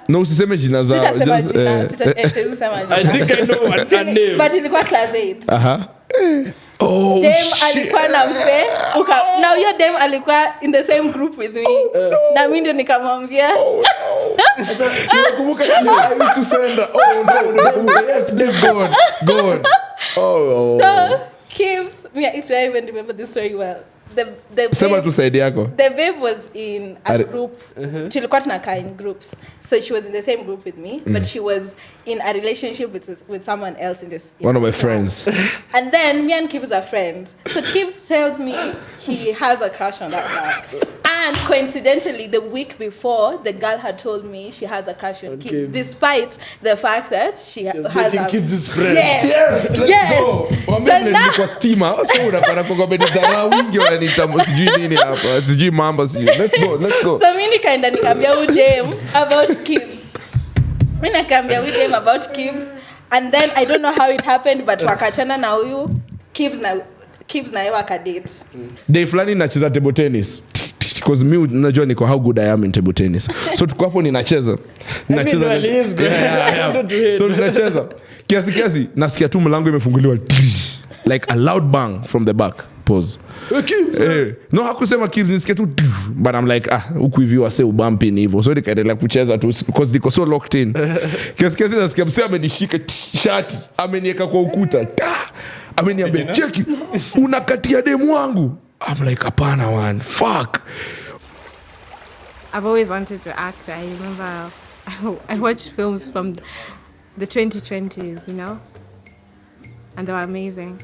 No, usiseme jina zao. Sitasema jina. I think I know what her name. But ilikuwa class 8. Oh, Dem alikuwa na mse. Now your dem alikuwa in the same group with me. Na mimi ndio nikamwambia. Nakumbuka ile I used to send. No. Yes, please go on. Oh. So, Kibbs, I don't even remember this story well. Sema tu side yako. The babe was in a group. Tulikuwa tunakaa in groups. So she was in the same group with me, but she was in a relationship with someone else in this. One of my friends. And then me and Kibbs are friends. So Kibbs tells me he has a crush on that girl. And coincidentally, the week before, the girl had told me she has a crush on Kibbs, despite the fact that she has a... Kibbs' friend. Yes, let's go. Wameni kwa stima. So unapata kwa bedara wingi wananitambo sijui nini hapa. Sijui mambo sijui. Let's go. So mimi nikaenda nikamwambia udem about Kibbs. Mimi nikamwambia udem about Kibbs, and then I don't know how it happened, but wakachana na huyu Kibbs na yeye wakadate. Day fulani nacheza table tennis. Because me unajua niko how good I am in table tennis. So tuko hapo ninacheza. So ninacheza. Kiasi nasikia tu mlango imefunguliwa. Like a loud bang from the back. Pause. No hakusema Kibbs nisikia tu, but I'm like huku hivi wase ubampi ni hivyo. So nikaendelea kucheza tu because niko so locked in. Kiasi nasikia msee amenishika shati, ameniweka kwa ukuta. Ameniambia cheki unakatia demu wangu. I'm like hapana man, fuck. I've always wanted to act. I remember I watched films from the 2020s, you know, and they were amazing.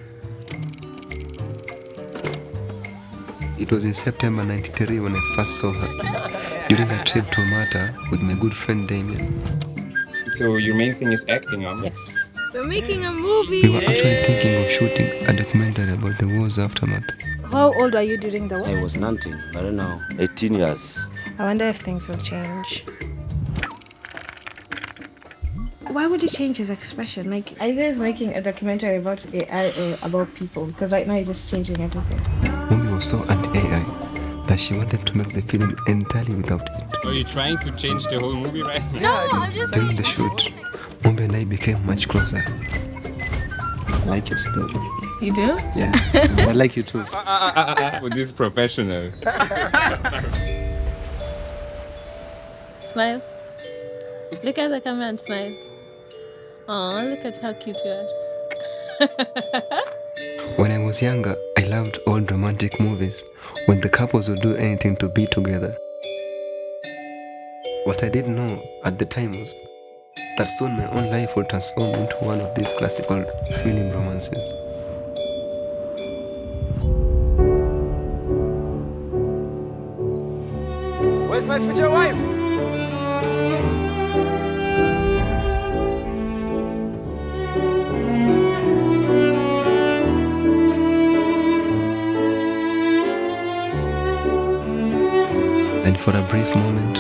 It was in September 93 when I first saw her during a trip to Mata with my good friend Damien. So your main thing is acting, huh? Yes. We're making a movie. We were actually thinking of shooting a documentary about the war's aftermath. How old were you during the war? I was 19, I don't know, 18 years. I wonder if things will change. Why would it change his expression? Like, are you guys making a documentary about AI or about people? Because right now you're just changing everything. Mumbi was so anti-AI that she wanted to make the film entirely without it. Are you trying to change the whole movie right now? No, I'm just... During the shoot, Mumbi and I became much closer. I like your story. You do? Yeah, I like you too. With this professional. Smile. Look at the camera and smile. Oh, look at how cute you are. When I was younger, I loved old romantic movies when the couples would do anything to be together. What I didn't know at the time was that soon my own life would transform into one of these classical film romances. Where's my future wife? And for a brief moment,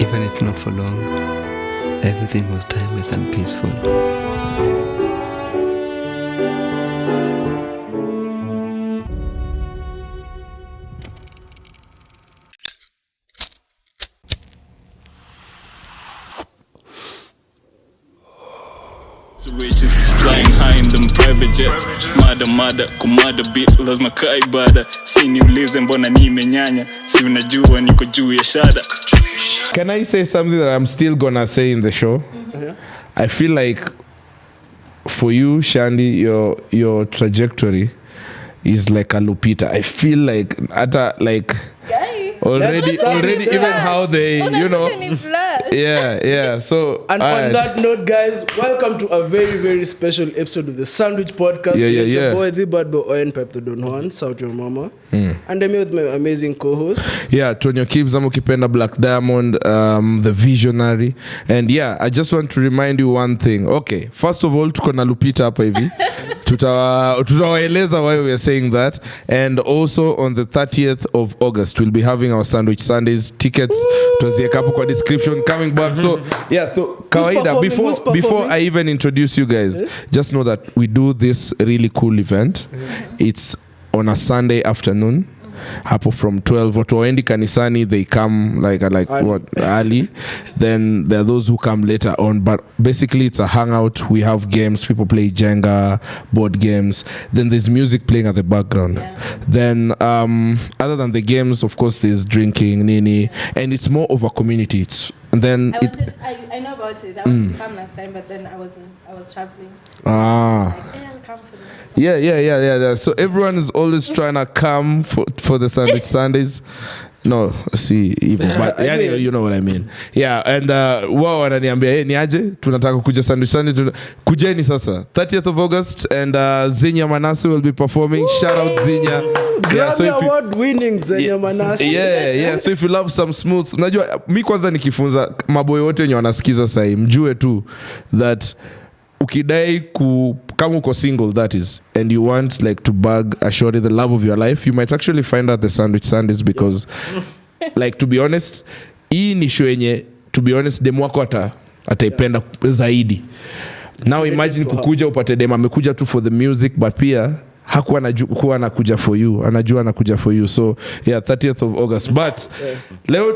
even if not for long, everything was timeless and peaceful. Riches flying high in them private jets. Mada kumada beat lazima kai bada. Si niulize mbona nimenyanya, si unajua niko juu ya shada. Can I say something that I'm still gonna say in the show? I feel like for you, Shandy, your trajectory is like a Lupita. I feel like already even how they, you know, yeah. So and on that note, guys, welcome to a very, very special episode of the Sandwich Podcast. Yeah. Your boy, the bad boy, Owen Pep the Don Juan, South Your Mama, and I'm here with my amazing co-host. Yeah, Tonyo Kibbs, Amukipenda Black Diamond, the visionary, and yeah, I just want to remind you one thing. Okay, first of all, tuko na Lupita hapa hivi. Tutawaeleza why we are saying that, and also on the 30th of August we'll be having our Sandwich Sundays tickets. Tutaziweka hapo kwa description coming back. So yeah, so kawaida, before I even introduce you guys, just know that we do this really cool event. It's on a Sunday afternoon hapo from 12 watu waendi kanisani, they come like early. Then there are those who come later on, but basically it's a hangout. We have games, people play Jenga, board games, then there's music playing at the background. Then other than the games, of course, there's drinking, nini, and it's more of a community. And then I know about it. I wanted to come last time, but then I was traveling. I'll come for the next one. Yeah. So everyone is always trying to come for the Sandwich Sundays. No, see, even, but yani, you know what I mean. Yeah, and wao wananiambia ni aje tunataka kuja Sandwich Sunday, kujeni sasa 30th of August, and Zinya Manase will be performing. Shout out Zinya. Grammy award winning Zinya Manase. Yeah. So if you love some smooth, unajua mi kwanza nikifunza maboy wote wenye wanasikiza sasa mjue tu that ukidai kama uko single, that is, and you want like to bug a shorty, the love of your life, you might actually find out the Sandwich Sundays, because like, to be honest, hii ni show yenye, to be honest, demu wako ataipenda zaidi. Now imagine kukuja upate demu amekuja tu for the music, but pia hakuwa anakuja for you, anajua anakuja for you. So yeah, 30th of August. But leo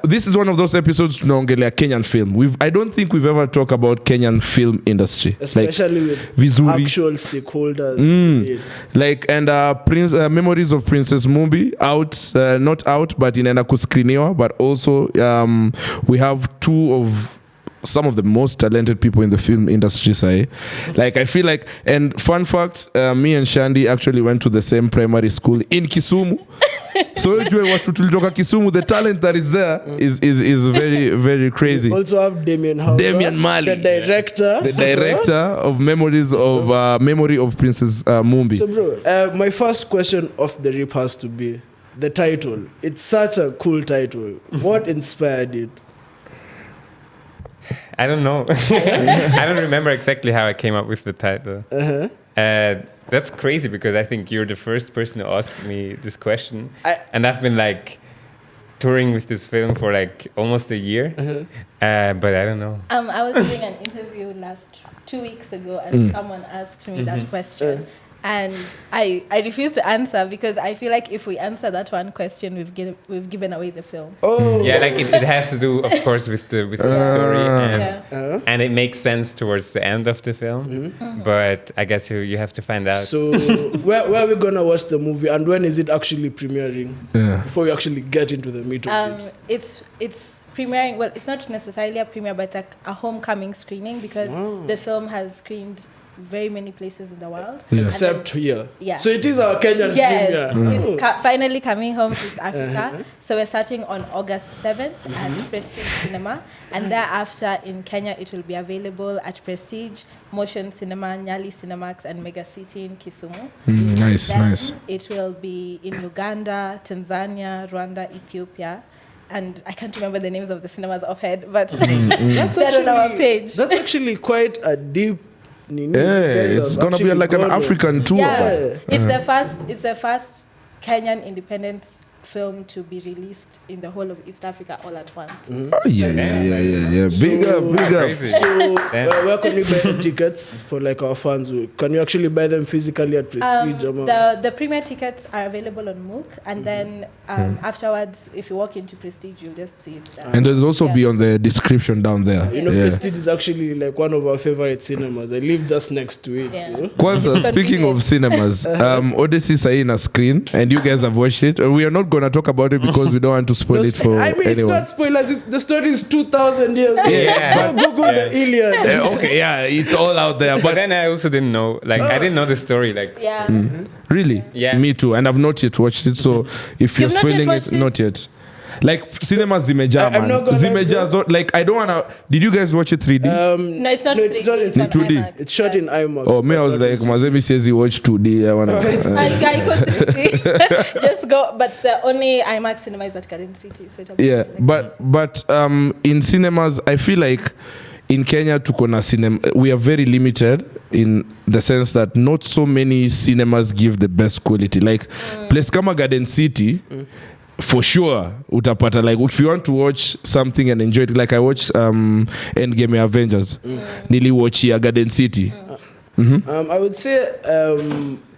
this is one of those episodes tunaongelea Kenyan film. I don't think we've ever talked about Kenyan film industry, especially like, with actual stakeholders. Like, and Memories of Princess Mumbi out, not out, but inaenda kuscreeniwa. But also we have two of some of the most talented people in the film industry, say. Like, I feel like, and fun fact, me and Shandy actually went to the same primary school in Kisumu. So watu tulitoka Kisumu, the talent that is there is very, very crazy. We also have Damian Mali, the director of Memory of Princess Mumbi. So bro, my first question off the rip has to be the title. It's such a cool title. What inspired it? I don't know. I don't remember exactly how I came up with the title. That's crazy, because I think you're the first person who asked me this question. And I've been like touring with this film for like almost a year. But I don't know. I was doing an interview 2 weeks ago, and someone asked me that question. And I refuse to answer, because I feel like if we answer that one question, we've given away the film. Yeah, like it has to do, of course, with the story, and it makes sense towards the end of the film. But I guess you have to find out. So where are we gonna watch the movie, and when is it actually premiering? Before we actually get into the meat of it. It's premiering. Well, it's not necessarily a premiere, but like a homecoming screening, because the film has screened very many places in the world, except here. So it is our Kenyan premiere. It's finally coming home to East Africa. So we're starting on August 7th at Prestige Cinema, and thereafter in Kenya it will be available at Prestige, Motion Cinema, Nyali Cinemax, and Mega City in Kisumu. Nice. It will be in Uganda, Tanzania, Rwanda, Ethiopia. And I can't remember the names of the cinemas offhand, but they're on our page. That's actually quite a deep. It's gonna be like an African tour. It's the first Kenyan independent film to be released in the whole of East Africa all at once. Yeah. Big up. So where can we buy the tickets for like our fans? Can you actually buy them physically at Prestige? The premiere tickets are available on MOOC, and then afterwards, if you walk into Prestige, you'll just see it there. And there's also be on the description down there. You know, Prestige is actually like one of our favorite cinemas. I live just next to it. So. Kwanza, speaking of cinemas, Odyssey is in a screen, and you guys have watched it. We are not gonna talk about it because we don't want to spoil it for anyone. It's not spoilers. The story is 2,000 years old. Google the Iliad. It's all out there. But then I also didn't know. Like, I didn't know the story. Like, really? Yeah. Me too. And I've not yet watched it. So if you're spoiling it, not yet. Like, cinemas zimejaa, man. Like, I don't wanna. Did you guys watch it 3D? No, it's not 3D. It's 2D. It's shot in IMAX. Oh, me, I was like, Mazemi says he watched 2D. I wanna. I go 3D. Just go. But the only IMAX cinema is at Garden City. So but in cinemas, I feel like in Kenya, tukona cinema, we are very limited in the sense that not so many cinemas give the best quality. Like, place kama Garden City. For sure, utapata, like, if you want to watch something and enjoy it, like I watched Endgame Avengers, Nili watch Garden City. I would say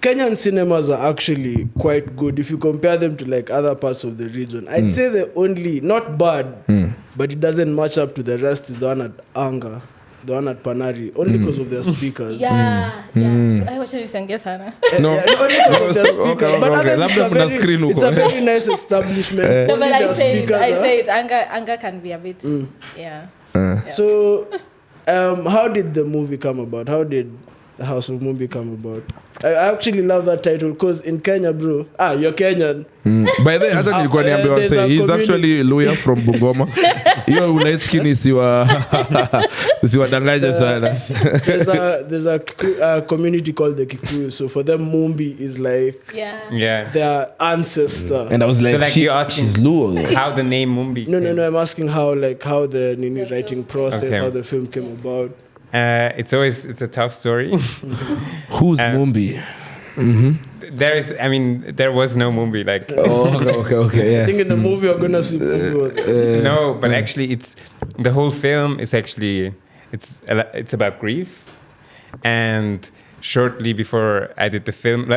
Kenyan cinemas are actually quite good if you compare them to like other parts of the region. I'd say the only, not bad, but it doesn't match up to the rest is the one at Anga, the one at Panari, only because of their speakers. Yeah. I watched it in sana. No. Only because of their speakers. But others, it's a very nice establishment. No, Only but their I say speakers, it. Anga can be a bit, yeah. So, how did the movie come about? How did House of Mumbi come about? I actually love that title because in Kenya, bro. You're Kenyan. By the way, hata nilikuwa niambia wase, he's actually Luya from Bungoma. Hiyo light skin isiwadanganye sana. There's a community called the Kikuyu. So for them, Mumbi is like their ancestor. And I was like, so you're asking she's Luo. How the name Mumbi? No. I'm asking how the Nini writing process, how the film came about. It's a tough story. Who's Mumbi? There was no Mumbi. Like, okay, yeah. I think in the movie we're gonna see Mumbi. No, but actually, the whole film is actually it's about grief. And shortly before I did the film,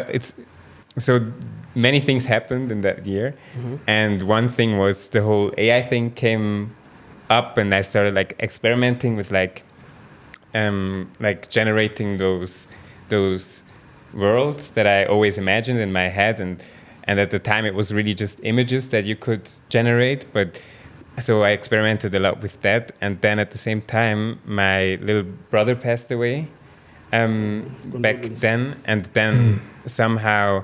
so many things happened in that year, and one thing was the whole AI thing came up, and I started like experimenting with like generating those worlds that I always imagined in my head, and at the time it was really just images that you could generate. But so I experimented a lot with that, and then at the same time my little brother passed away back then, and then somehow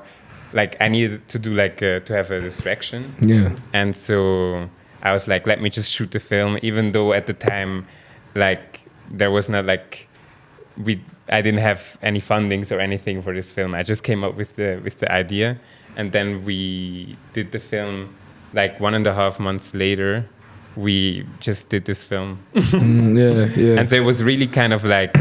like I needed to do to have a distraction. Yeah. And so I was like, let me just shoot the film, even though at the time like there was not like I didn't have any fundings or anything for this film. I just came up with the idea, and then we did the film. Like 1.5 months later, we just did this film. Yeah. And so it was really kind of like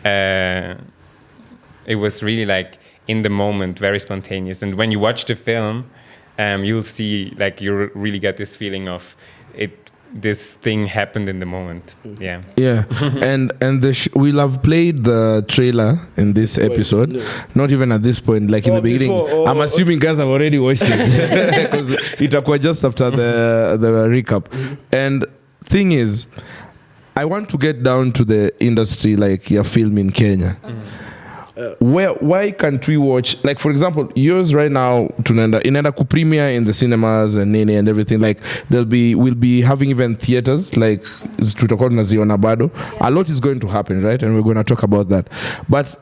it was really like in the moment, very spontaneous. And when you watch the film, you'll see like you really get this feeling of it. This thing happened in the moment. Yeah. And we'll have played the trailer in this episode. Not even at this point, like in the beginning. I'm assuming guys have already watched it because itakuwa just after the recap. And thing is, I want to get down to the industry, like your film in Kenya. Why can't we watch, like for example, yours right now inaenda ku premiere in the cinemas and nini and everything, like we'll be having even theaters, like tutakuwa tunaziona bado. A lot is going to happen, right? And we're going to talk about that. But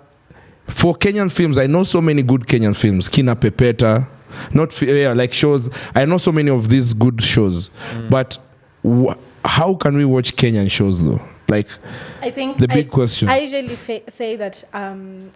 for Kenyan films, I know so many good Kenyan films, Kina Pepeta, like shows. I know so many of these good shows. But how can we watch Kenyan shows though? Like, I think the big question. I usually say that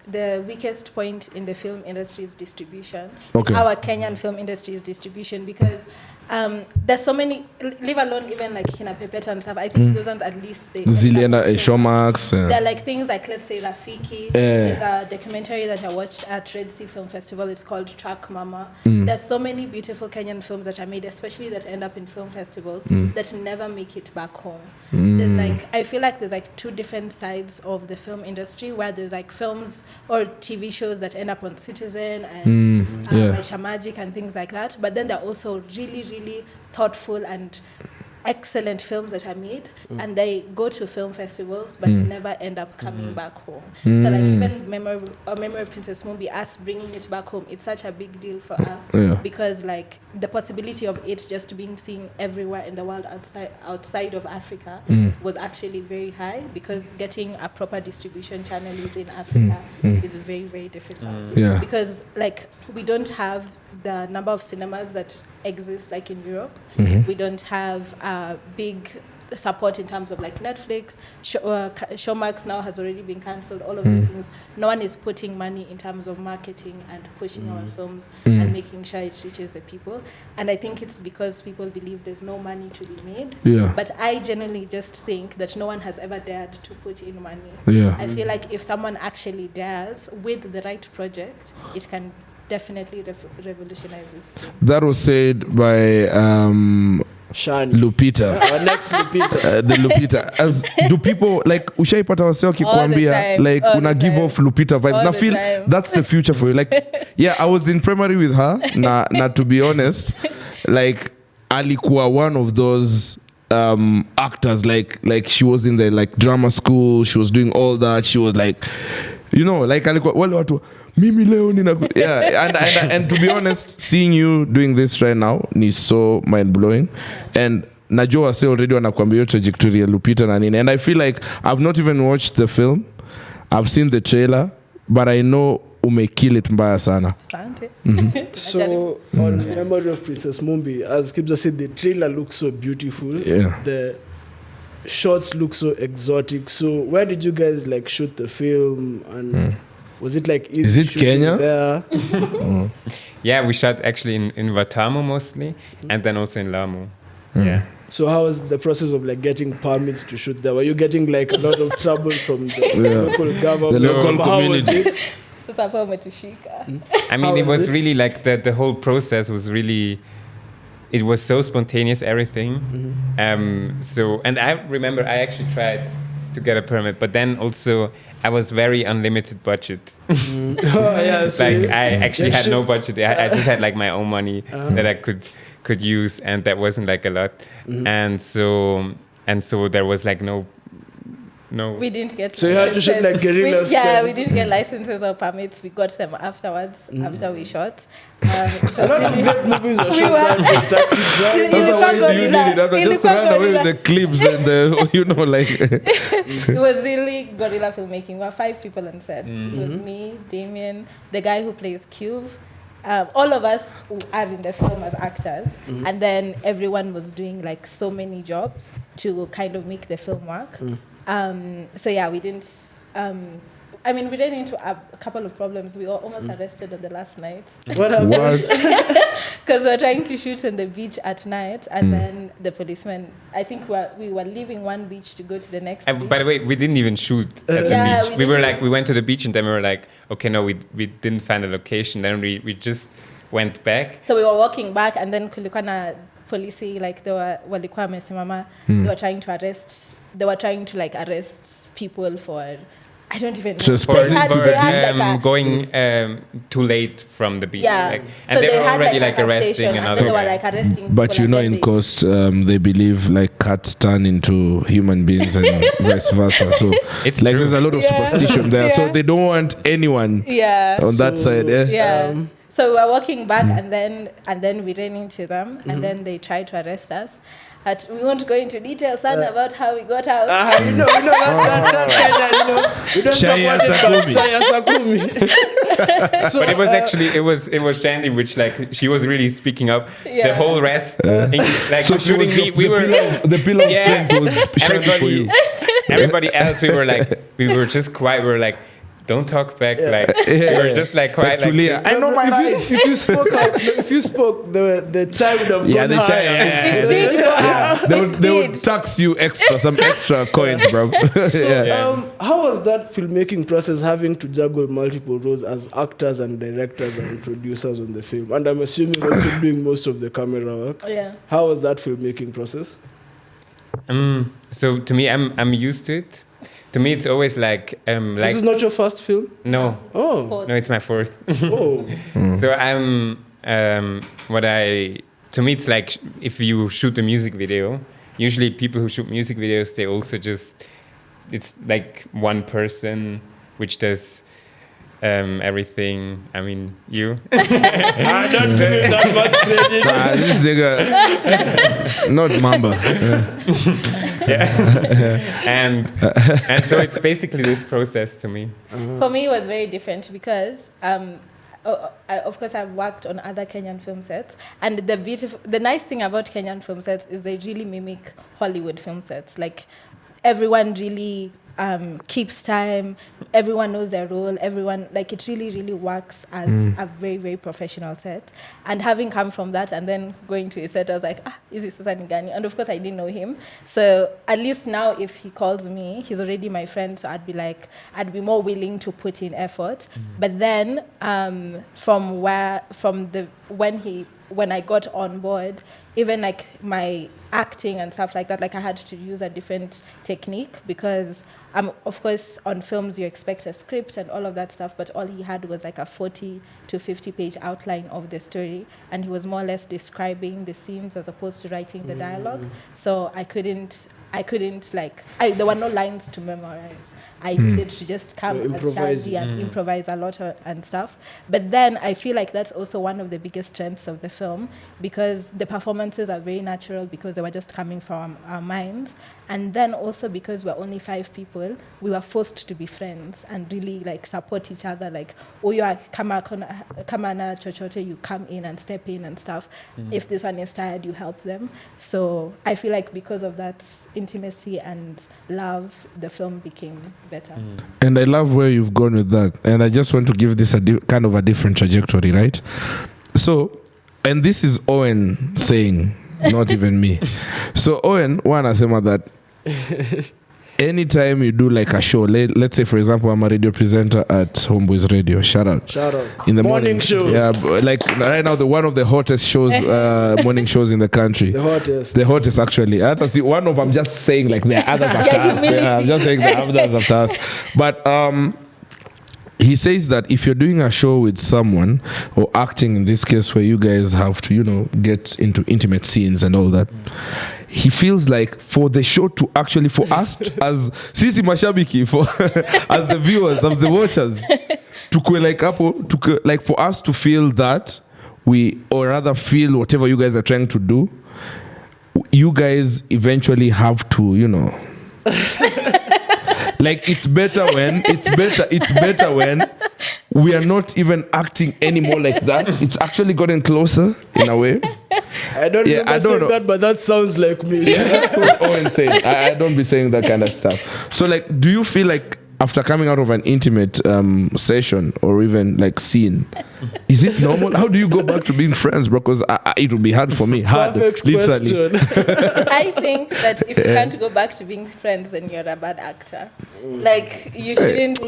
the weakest point in the film industry is distribution. Okay. Our Kenyan film industry is distribution because there's so many, leave alone even like Kina Pepeta and stuff. I think those ones at least they Zilienda Showmax. They're like things like, let's say, Rafiki. There's a documentary that I watched at Red Sea Film Festival. It's called Track Mama. There's so many beautiful Kenyan films that are made, especially that end up in film festivals, that never make it back home. There's like, I feel like there's like two different sides of the film industry where there's like films or TV shows that end up on Citizen and Maisha Magic and things like that. But then there are also really, really thoughtful and excellent films that are made and they go to film festivals but never end up coming back home. So like even Memory of Princess Mumbi, us bringing it back home, it's such a big deal for us because like the possibility of it just being seen everywhere in the world outside of Africa was actually very high because getting a proper distribution channel within Africa is very, very difficult. Because like we don't have the number of cinemas that exist like in Europe. We don't have big support in terms of like Netflix. Showmax now has already been cancelled. All of these things. No one is putting money in terms of marketing and pushing our films and making sure it reaches the people. And I think it's because people believe there's no money to be made. But I generally just think that no one has ever dared to put in money. I feel like if someone actually dares with the right project, it can definitely revolutionize this thing. That was said by Shani. Lupita. Our next Lupita. The Lupita. Do people like ushaipata wase wakikwambia time, like all una the give time. off Lupita vibes? All Na the feel time. that's the future for you. Like, yeah, I was in primary with her. Na to be honest, like alikuwa one of those actors. Like she was in the like drama school. She was doing all that. She was like, you know, like alikuwa wale watu mimi leo nina yeah, and to be honest, seeing you doing this right now is so mind blowing. And najua wase already wanakuambia hiyo trajectory ya Lupita na nini, and I feel like I've not even watched the film. I've seen the trailer, but I know umekill it mbaya sana. Asante. So on memory of Princess Mumbi, as Kibza said, the trailer looks so beautiful. Yeah. The shots look so exotic. So where did you guys like shoot the film, and was it like easy Is it shooting Kenya? there? Yeah, we shot actually in Watamu mostly, and then also in Lamu. Yeah. So how was the process of like getting permits to shoot there? Were you getting like a lot of trouble from the local government? The local How was community. it? Sasa hapo umetushika. I mean, How it was was it? really like the whole process was really, it was so spontaneous, everything. So, and I remember I actually tried to get a permit, but then also I was very unlimited budget. Oh, yeah, so Like I actually yeah, had sure. no budget. I just had like my own money that I could use, and that wasn't like a lot. And so there was like no. We didn't get. So you had to shoot like guerrilla Yeah, stunts. we didn't get licenses or permits. We got them afterwards after we shot. A lot of great movies were We shot were- by Taxi Driver. That's Ilikuwa why do you gorilla. need it? After just Ilikuwa run away with gorilla. the clips and the you know like It was really guerrilla filmmaking. We were 5 people on set. It was me, Damien, the guy who plays Cube. All of us who are in the film as actors, and then everyone was doing like so many jobs to kind of make the film work. So yeah, we didn't. I mean, we ran into a couple of problems. We were almost arrested on the last night What happened? what? because we were trying to shoot on the beach at night, and then the policemen. I think we were leaving one beach to go to the next. Beach. By the way, we didn't even shoot at the Yeah, beach. we We were didn't. like, we went to the beach, and then we were like, okay, no, we didn't find a location. Then we just went back. So we were walking back, and then kulikuwa na polisi, like walikuwa wamesimama. They were trying to arrest. They were trying to like arrest people for. I don't even know. Trespassing. They had like a, Going too late from the beach. yeah. Like, So and they were had already like a arresting station, and another then they were guy. like arresting. But people, you know, and then in coast, they believe like cats turn into human beings and vice versa. So It's like true. there's a lot of superstition there. So they don't want anyone Yeah. on that side. Eh? Yeah. So we were walking back, and then we ran into them, and then they tried to arrest us. But we won't go into details, son, about how we got out. You know that Kenya, you know. We don't Chai ya support it, but Sakumi. Chai ya Sakumi. So, But it was actually it was Shandy, which like she was really speaking up. The Yeah. whole rest, like So she was including me, we were the pillar of Yeah. strength was shining for you. everybody else. We were just quiet. We were like, don't talk back. Like we were just like quiet. Like Tulia. this. I know my life. if you spoke out, if you spoke, the child would have Yeah, gone the higher. child. It did go up. They would tax you some extra coins, bro. So, yeah. how was that filmmaking process, having to juggle multiple roles as actors and directors and producers on the film? And I'm assuming also doing most of the camera work. Yeah. How was that filmmaking process? So to me, I'm used to it. To me, it's always like This is not your first film? no, Oh. no, it's my fourth. Oh. So to me, it's like if you shoot a music video, usually people who shoot music videos, they also it's like one person which does everything. I mean, you. I don't give it that much credit. This nigga, not Mamba. and so it's basically this process to me. For me, it was very different because, of course, I've worked on other Kenyan film sets, and the nice thing about Kenyan film sets is they really mimic Hollywood film sets. Like, everyone really keeps time. Everyone knows their role. Everyone, like, it really, really works as a very, very professional set. And having come from that and then going to a set, I was like, is this Susan Ngani? And of course, I didn't know him. So at least now, if he calls me, he's already my friend. So I'd be more willing to put in effort. But then, when when I got on board, even like my acting and stuff like that, like I had to use a different technique because of course on films you expect a script and all of that stuff, but all he had was like a 40 to 50 page outline of the story, and he was more or less describing the scenes as opposed to writing the dialogue. So I couldn't like, there were no lines to memorize. I needed to just come improvise. and improvise a lot and stuff. But then I feel like that's also one of the biggest strengths of the film, because the performances are very natural because they were just coming from our minds. And then also because we're only 5 people, we were forced to be friends and really like support each other. Like, oh, you are kama na chochote, you come in and step in and stuff. If this one is tired, you help them. So I feel like because of that intimacy and love, the film became better. And I love where you've gone with that. And I just want to give this kind of a different trajectory, right? So, and this is Owen saying, not even me. So Owen, one asema that anytime you do like a show, let's say for example, I'm a radio presenter at Homeboys Radio. Shout out. In the morning show. Yeah, like right now, one of the hottest shows, morning shows in the country. The hottest actually. I see one of I'm just saying like there are others after us. Yeah, I'm just saying there are others after us. But he says that if you're doing a show with someone, or acting in this case where you guys have to, get into intimate scenes and all that, he feels like for the show to actually, for us as sisi mashabiki, as the viewers, as the watchers, like for us to feel that or rather feel whatever you guys are trying to do, you guys eventually have to, like it's better when we are not even acting anymore like that. It's actually gotten closer in a way. I don't know that, but that sounds like me. Yeah, that's what Owen said. I don't be saying that kind of stuff. So like, do you feel like after coming out of an intimate session or even like scene, is it normal? How do you go back to being friends, bro? Because it would be hard for me. Perfect literally. I think that if you can't go back to being friends, then you're a bad actor. Like you shouldn't.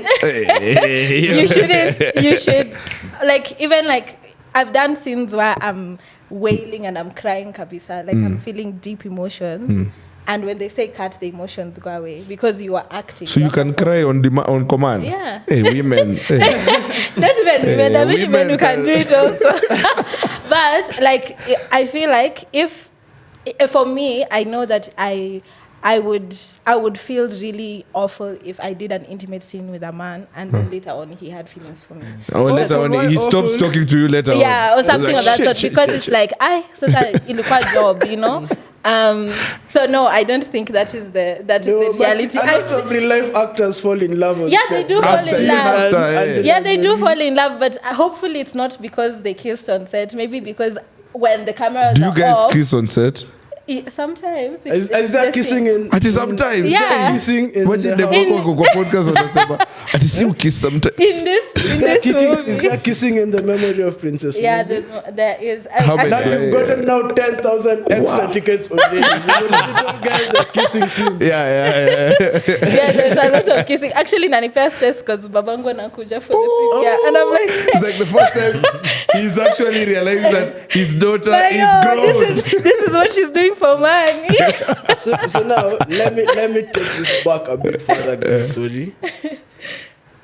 You should. Like even like I've done scenes where I'm wailing and I'm crying kabisa. Like I'm feeling deep emotions. And when they say cut, the emotions go away because you are acting. So you can cry on command. Yeah. Hey, women. Hey. Not even women. There are many men who can do it also. But like, I feel like if for me, I know that I would feel really awful if I did an intimate scene with a man and then later on he had feelings for me. Or later on he stops talking to you later on. Yeah, or something like, of that sort. Because it's like, sasa ilikuwa job, So no, I don't think that is the reality. A lot of real life actors fall in love. They do fall in love. Yeah, they do fall in love, but hopefully it's not because they kissed on set. Maybe because when the cameras are off. Do you guys kiss on set? Sometimes. Is there kissing in? Sometimes. Yeah. Kissing in the kiss sometimes. In this movie. Is there kissing in the memory of Princess Mumbi? Yeah, there is. Now you've gotten now 10,000 extra tickets already. Little guys that kissing scene. Yeah. Yeah, there's a lot of kissing. Actually, nanipea stress because babangu anakuja for the premiere. And I'm like... It's like the first time he's actually realizing that his daughter is grown. This is what she's doing for money. So now, let me take this back a bit further, guys. Sorry.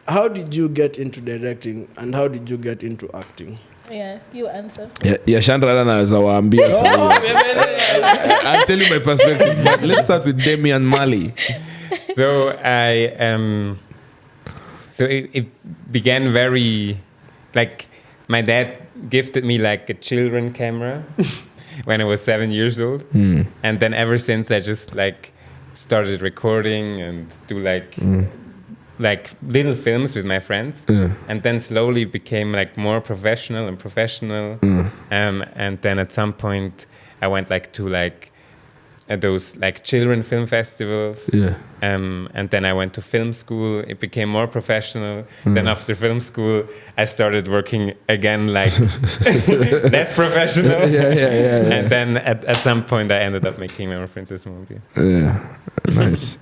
How did you get into directing and how did you get into acting? Yeah, you answer. Yeah, Chandra anaweza waambia sasa. I'll tell you my perspective, but let's start with Damian Mali. So it began very, like, my dad gifted me like a children camera when I was 7 years old. And then ever since I just like started recording and do like little films with my friends. And then slowly became like more professional. And then at some point I went like to like those like children film festivals. And then I went to film school. It became more professional. Then after film school, I started working again like less professional. And then at some point, I ended up making my own Princess Mumbi. Yeah, nice.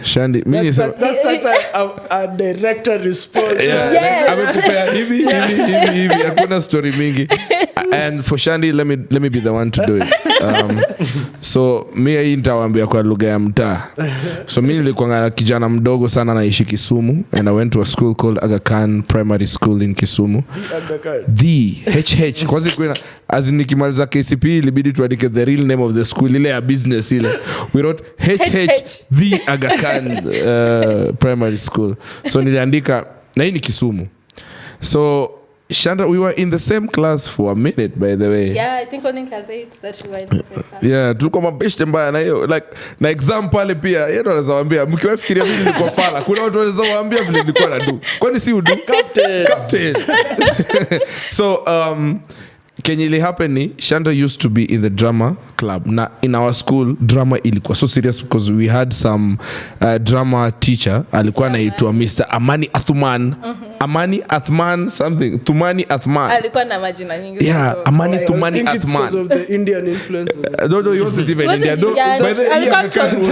Shandy, that's such a director response. Amekupea hivi hakuna story mingi. And for Shandy, let me be the one to do it. So mi hii nitawaambia kwa lugha ya mtaa. So mi nilikuwa kijana mdogo sana naishi Kisumu, and I went to a school called Aga Khan Primary School in Kisumu. The HH kwanza kuna as nikimaliza KCP ilibidi tuandike the real name of the school ile ya business ile. We wrote HH the Aga Khan Primary School. So niliandika na hii ni Kisumu. So Shanda, we were in the same class for a minute, by the way. Yeah, I think only in class 8 that we were in the same class. Yeah, tulikuwa mabeshte mbaya na hiyo. Like, na exam pale pia, yeye ndo anaweza waambia, mkiwafikiria mimi nilikuwa fala. Kuna watu wanaweza waambia vile nilikuwa na do. Kwani si udu? Captain. So, Kenya ili happen ni Shanda used to be in the drama club. Na in our school drama ilikuwa so serious because we had some drama teacher alikuwa anaitwa Mr. Amani Athman. Amani Athman something. Tumani Athman. Alikuwa na majina nyingi. Yeah, Amani Tumani Athman. Because of the Indian influence. No, he wasn't even Indian.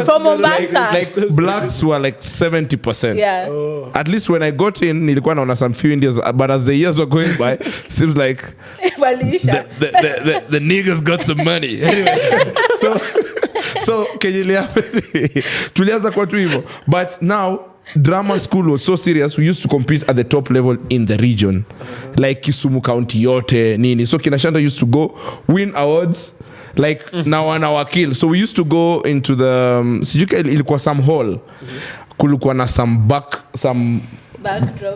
From Mombasa. Like blacks were like 70%. Yeah. Oh. At least when I got in, nilikuwa naona some few Indians, but as the years were going by, seems like the niggas got some money. Anyway, so tulianza kwa tu hivyo. But now drama school was so serious, we used to compete at the top level in the region. Like Kisumu County yote nini. So kina Shanda used to go win awards like now wanawakil. So we used to go into the sijuka ilikuwa some hall. Kulikuwa na some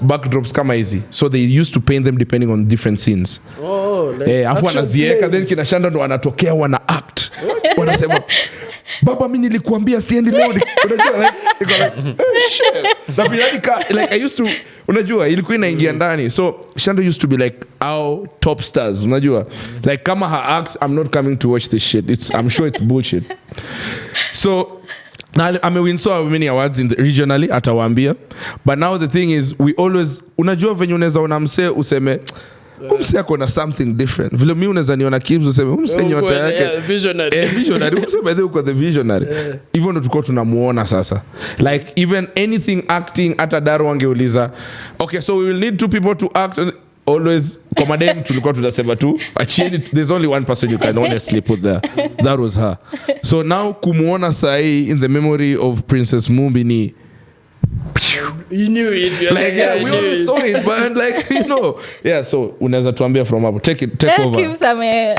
backdrops kama hizi. So they used to paint them depending on different scenes. Oh, like afu wanazieka then kina Shanda ndo wanatokea wana act. Wanasema baba mimi nilikuambia siendi leo. Unajua like shit. Na pia like I used to unajua ilikuwa inaingia ndani. So Shanda used to be like our top stars, unajua. Like kama her act, I'm not coming to watch this shit. I'm sure it's bullshit. So now I win so many awards in the regionally atawaambia. But now the thing is we always unajua venye unaweza ona msee useme umse akona something different. Vile mimi unaweza niona Kibs useme umse nyota yake visionary umse by uko the visionary. Even ndo tuko tunamuona sasa. Like even anything acting hata Daru wangeuliza okay so we will need 2 people to act. Always commanding tulikuwa tunasema tu achieni, there's only one person you can honestly put there. That was her. So now kumuona sahi in the memory of Princess Mumbi ni you knew it. Like yeah, we always saw it, but like you know, yeah. So unaweza tuambia from hapo, take over. Give some. I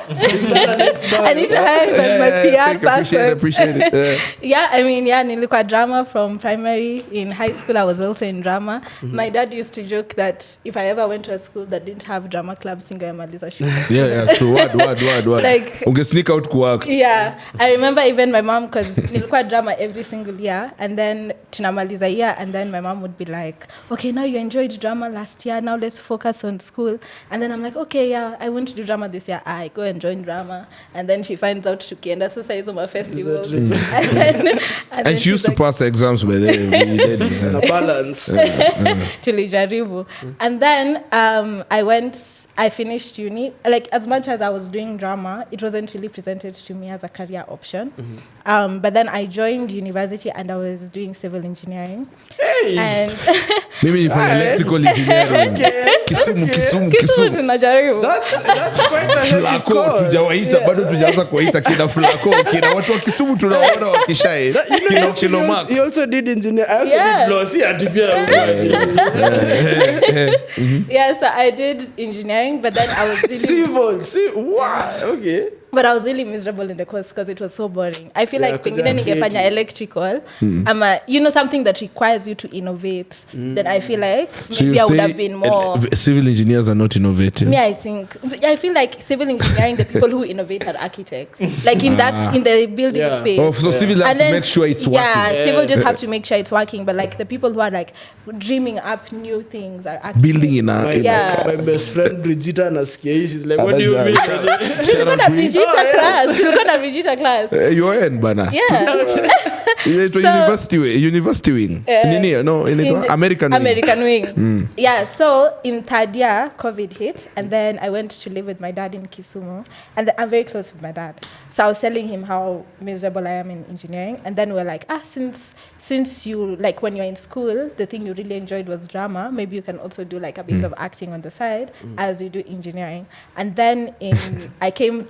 need to hire as my PR person. Appreciate it. Yeah, I mean, yeah, nilikuwa drama from primary. In high school, I was also in drama. My dad used to joke that if I ever went to a school that didn't have drama club, singemaliza shule. Yeah, true. What? Like unge sneak out kuact. Yeah, I remember even my mom, because nilikuwa drama every single year, and then tunamaliza year, and then my mom would be like, okay, now you enjoyed drama last year, now let's focus on school. And then I'm like, okay, yeah, I want to do drama this year. I go and join drama. And then she finds out tukienda sasa hizo ma festivals. And she used to pass exams by the balance. Tulijaribu. And then I finished uni. Like as much as I was doing drama, it wasn't really presented to me as a career option. But then I joined university and I was doing civil engineering. Hey. And mimi nifanya electrical engineering. Kisumu tunajaribu. That's quite a Flako tujawaita bado tujaanza kuwaita kina Flako kina watu wa Kisumu tunaona wakishae kina Kilo Max. You also did engineering. I also did law. See atipia. Yes, I did engineering, but then I was really civil. Wow. Okay. But I was really miserable in the course because it was so boring. I feel like pengine ningefanya electrical, something that requires you to innovate. Then I feel like maybe I would have been more. Civil engineers are not innovative. Yeah, I feel like civil engineering, the people who innovate are architects. Like in the building space. Oh, so civil have to make sure it's working. Yeah, civil just have to make sure it's working. But like the people who are like dreaming up new things are architects. Building in a my best friend Brigitta nasikia hii, she's like, what do you mean? We're gonna Brigitta class. You're in bana. Yeah. University wing. Nini, no, American wing. American wing. Yeah, so in third year, COVID hit, and then I went to live with my dad in Kisumu, and I'm very close with my dad. So I was telling him how miserable I am in engineering, and then we're like, since you, like when you're in school, the thing you really enjoyed was drama, maybe you can also do like a bit of acting on the side as you do engineering. And then I came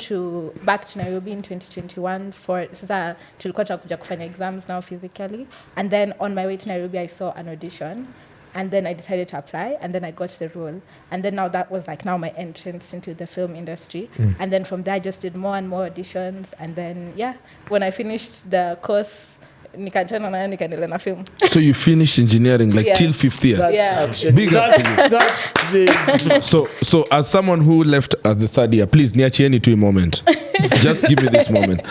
back to Nairobi in 2021 for sasa tulikuwa tunakuja kufanya exams now physically, and then on my way to Nairobi I saw an audition, and then I decided to apply, and then I got the role, and then now that was like now my entrance into the film industry. And then from there I just did more and more auditions, and then when I finished the course nikaendelea na film. So you finished engineering till 5th year. Big up. That's crazy. So as someone who left at the 3rd year, please niachieni tu moment. Just give me this moment.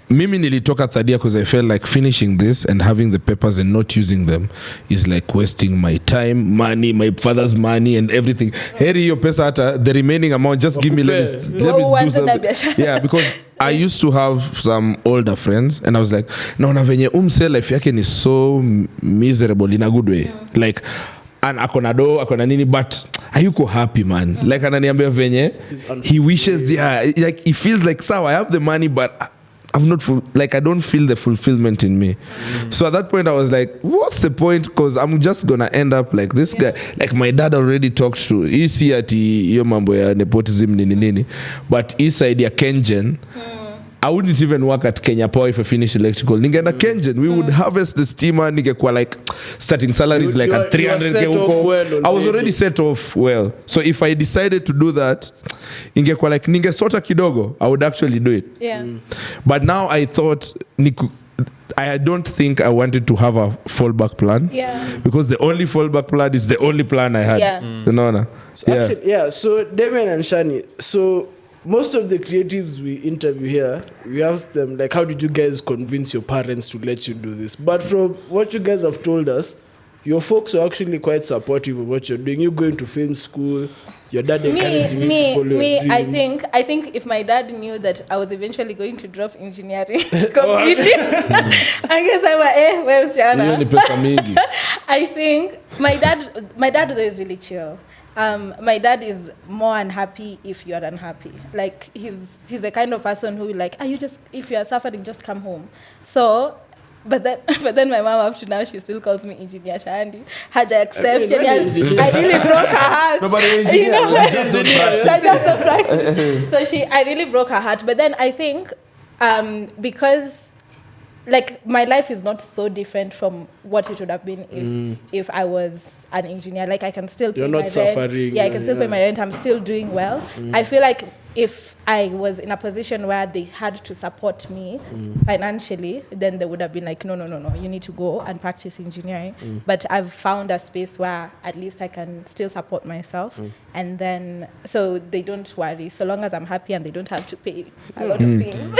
Mimi nilitoka 3rd year because I felt like finishing this and having the papers and not using them is like wasting my time, money, my father's money and everything. Heri hiyo pesa hata the remaining amount, just give me let me do something. Yeah, because I used to have some older friends and I was like, naona venye life yake ni so miserable in a good way. Like, and akona do, akona nini, but ayuko happy, man. Like ananiambia venye he wishes, like he feels like sawa, I have the money but I'm not I don't feel the fulfillment in me. So at that point I was like, what's the point? Because I'm just gonna end up like this guy. Like my dad already talked to isi ati hiyo mambo ya nepotism nini, but his side ya Kenyan, I wouldn't even work at Kenya Power if I finished electrical. Ningeenda Kenyan, we would harvest the steamer, ningekuwa like starting salaries like at 300k huko. I was already set off well. So if I decided to do that, ingekuwa like ningesota kidogo, I would actually do it. Yeah. But now I thought I don't think I wanted to have a fallback plan. Yeah. Because the only fallback plan is the only plan I had. Yeah. So Damien and Shani, so most of the creatives we interview here, we ask them, like, how did you guys convince your parents to let you do this? But from what you guys have told us, your folks are actually quite supportive of what you're doing. You're going to film school, your dad encouraging you to follow your dreams. I think if my dad knew that I was eventually going to drop engineering completely, I guess I was, where's Yana? I think my dad though is really chill. My dad is more unhappy if you are unhappy. Like he's the kind of person who like, if you are suffering, just come home. So, but then my mom up to now she still calls me Engineer Shandi. Haja accept. I really broke her heart. Nobody engineer. So I really broke her heart. But then I think because like my life is not so different from what it would have been if I was an engineer. Like I can still pay my rent. Suffering. I can still pay my rent. I'm still doing well. I feel like if I was in a position where they had to support me financially, then they would have been like, no, you need to go and practice engineering. But I've found a space where at least I can still support myself. And then, so they don't worry, so long as I'm happy and they don't have to pay a lot of things.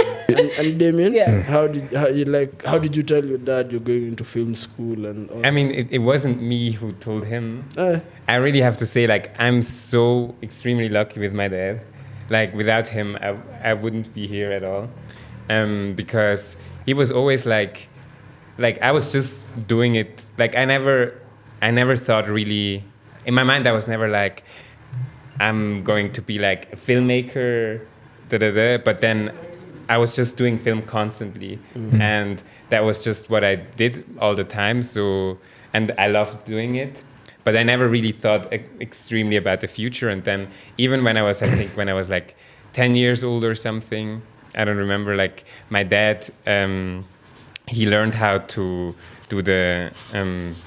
And Damien, how did you tell your dad you're going into film school and all? I mean, it wasn't me who told him. I really have to say, like, I'm so extremely lucky with my dad. Like, without him, I wouldn't be here at all. Because he was always like I was just doing it. Like, I never thought really, in my mind, I was never like, I'm going to be like a filmmaker, but then I was just doing film constantly. And that was just what I did all the time. So, and I loved doing it. But I never really thought extremely about the future. And then even when I was like 10 years old or something, I don't remember, like my dad, he learned how to do the... sorry,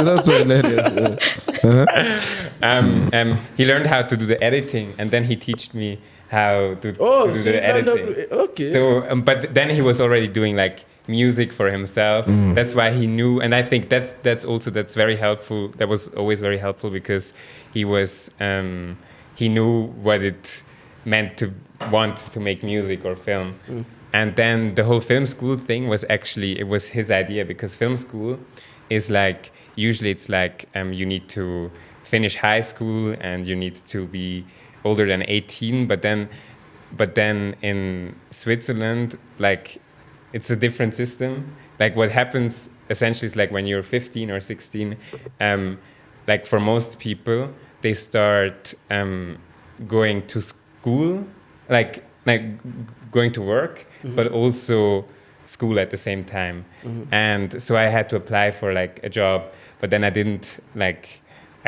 that's so hilarious. He learned how to do the editing, and then he taught me how to do the editing. Okay. So, but then he was already doing like music for himself. That's why he knew, and I think that's very helpful. That was always very helpful because he was he knew what it meant to want to make music or film. And then the whole film school thing was actually, it was his idea, because film school is like, usually it's like you need to finish high school and you need to be older than 18, but then in Switzerland, like it's a different system. Like what happens essentially is like when you're 15 or 16, like for most people, they start going to school, like going to work, but also school at the same time. And so I had to apply for like a job, but then I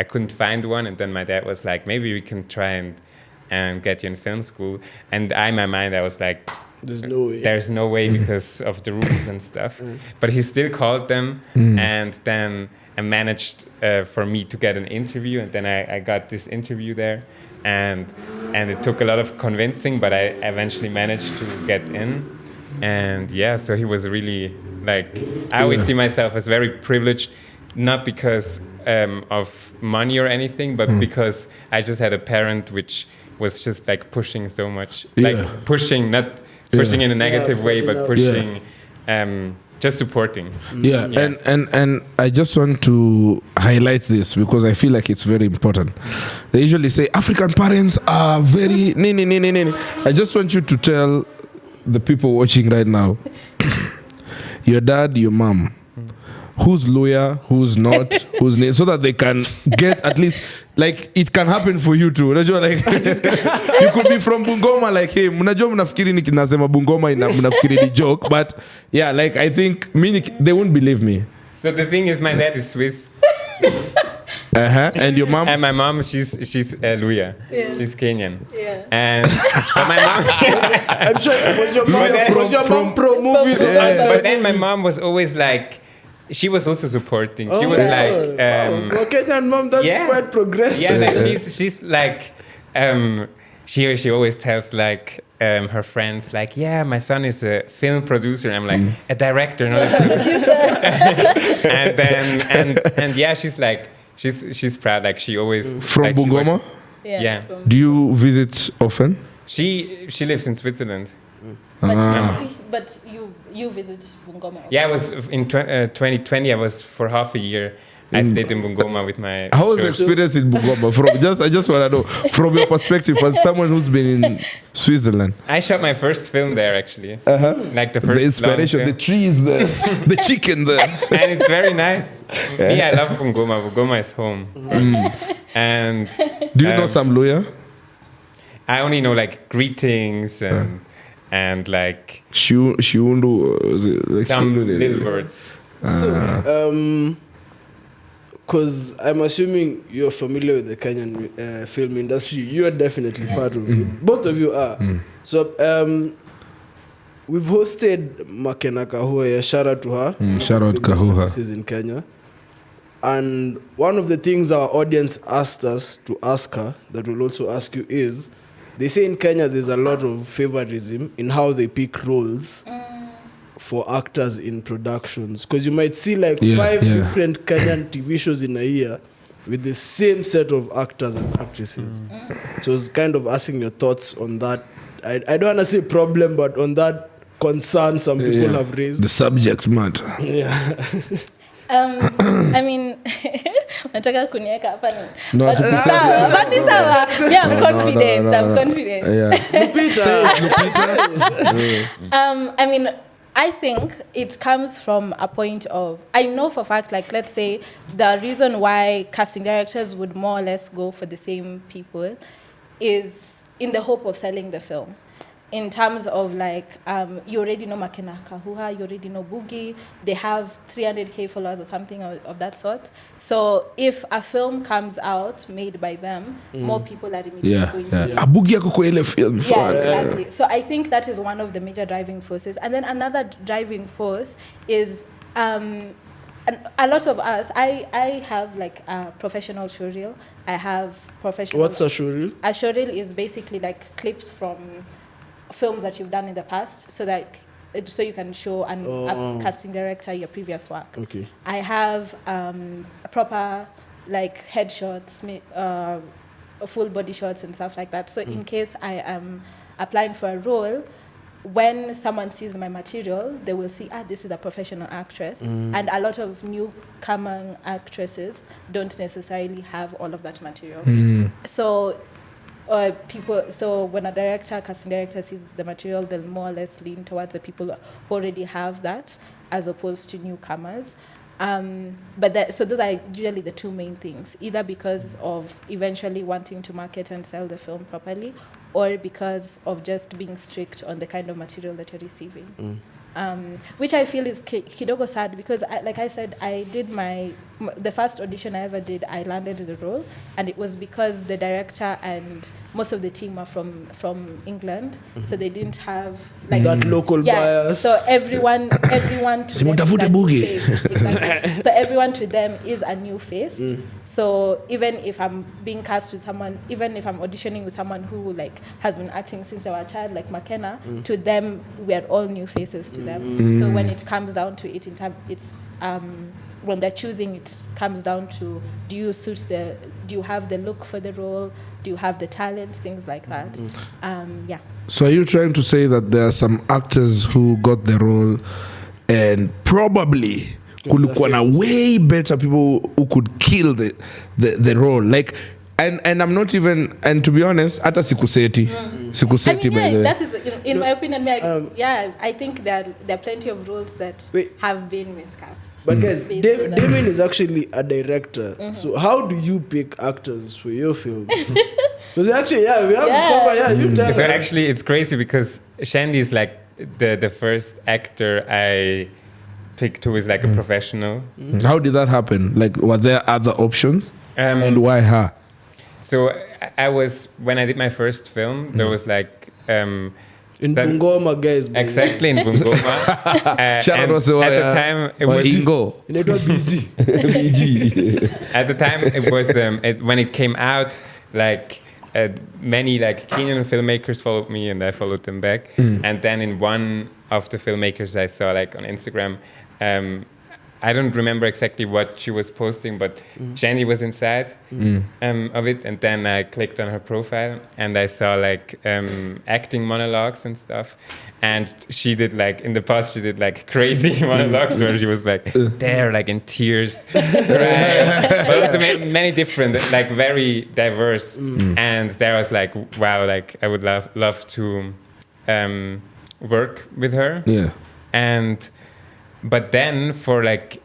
couldn't find one. And then my dad was like, maybe we can try and get you in film school. And in my mind, I was like, there's no way because of the rules and stuff. But he still called them, and then I managed for me to get an interview, and then I got this interview there, and it took a lot of convincing, but I eventually managed to get in. And yeah, so he was really like, I always see myself as very privileged, not because of money or anything, but because I just had a parent which was just like pushing so much, like pushing, not pushing in a negative way, but pushing, just supporting. And I just want to highlight this because I feel like it's very important. They usually say African parents are very I just want you to tell the people watching right now, your dad, your mom, who's lawyer, who's not, so that they can get at least, like, it can happen for you too. Like, you could be from Bungoma, like, hey, mnajua mnafikiri nikinasema Bungoma mnafikiri ni joke, but yeah, like, I think they won't believe me. So the thing is, my dad is Swiss. And your mom? And my mom, she's Luya. Yeah. She's Kenyan. Yeah. And but my mom, I'm sure was your mom pro movies. But then my mom was always like, she was also supporting. She was like, for Kenyan mom, that's quite progressive. Yeah, like she's like, she always tells like her friends like, yeah, my son is a film producer. And I'm like, a director, not a producer. and yeah, she's like. She's proud, like she always from like, Bungoma. Yeah. Do you visit often? She lives in Switzerland. But you visit Bungoma. Yeah, I was in 2020. I was for half a year. I stayed in Bungoma with my. How was the experience in Bungoma? I just want to know from your perspective, as someone who's been in Switzerland. I shot my first film there actually. Like the first. The inspiration, the trees, the chicken, and it's very nice. Yeah, I love Bungoma. Bungoma is home. And do you know some Luya? I only know like greetings and like Shiundu, some little words. Because I'm assuming you're familiar with the Kenyan film industry. You are definitely part of it. Both of you are. So we've hosted Makena Kahua. Shout out to her. Shout out Kahua. This is in Kenya. And one of the things our audience asked us to ask her, that we'll also ask you, is they say in Kenya there's a lot of favoritism in how they pick roles for actors in productions, because you might see like 5 different Kenyan TV shows in a year with the same set of actors and actresses. So it's kind of asking your thoughts on that. I don't want to say problem, but on that concern some people have raised. The subject matter. Yeah. I mean, nataka kunieka hapa ni. No, but ni sawa. Yeah, I'm confident. I'm confident. I mean, I think it comes from a point of, I know for a fact, like, let's say the reason why casting directors would more or less go for the same people is in the hope of selling the film. In terms of like, you already know Makena Kahua, you already know Boogie, they have 300K followers or something of that sort. So if a film comes out made by them, more people are immediately going to a Boogie ako ile film. Yeah, exactly. So I think that is one of the major driving forces. And then another driving force is and a lot of us, I have like a professional showreel. I have professional. What's a showreel? A showreel is basically like clips from films that you've done in the past, so that so you can show a casting director your previous work. Okay. I have a proper like headshots, full body shots and stuff like that. So in case I am applying for a role, when someone sees my material, they will see, this is a professional actress. And a lot of newcomer actresses don't necessarily have all of that material. So or people. So when a casting director sees the material, they'll more or less lean towards the people who already have that, as opposed to newcomers. So those are usually the two main things, either because of eventually wanting to market and sell the film properly, or because of just being strict on the kind of material that you're receiving. Which I feel is kidogo sad, because like I said, I did the first audition I ever did, I landed the role, and it was because the director and most of the team are from England, so they didn't have like that local bias. So everyone to them is a new face. Exactly. So everyone to them is a new face. So even if I'm being cast with someone, even if I'm auditioning with someone who like has been acting since they were a child, like McKenna, to them we are all new faces to them. So when it comes down to it, when they're choosing, it comes down to do you have the look for the role, do you have the talent, things like that. So are you trying to say that there are some actors who got the role and probably kulikuwa na way better people who could kill the role, like, and I'm not even, and to be honest, hata sikuseti that is in my opinion. I think there are plenty of roles that have been miscast. But guys, Damien is actually a director. So how do you pick actors for your film? Because actually, we have someone. You tell So us. actually, it's crazy because Shandy is like the first actor I picked who is like a professional. How did that happen? Like, were there other options? And why her? So when I did my first film, there was like in Bungoma, guys. Exactly, in Bungoma. At the time, it was Ingo. BG. At the time, it was when it came out, like many like Kenyan filmmakers followed me, and I followed them back. And then in one of the filmmakers I saw like on Instagram, I don't remember exactly what she was posting, but Jenny was inside of it, and then I clicked on her profile and I saw like acting monologues and stuff. And she did like, in the past she did like crazy monologues where she was like there, like in tears, right? But also many different, like very diverse. And there was like, wow, like I would love to work with her. But then for like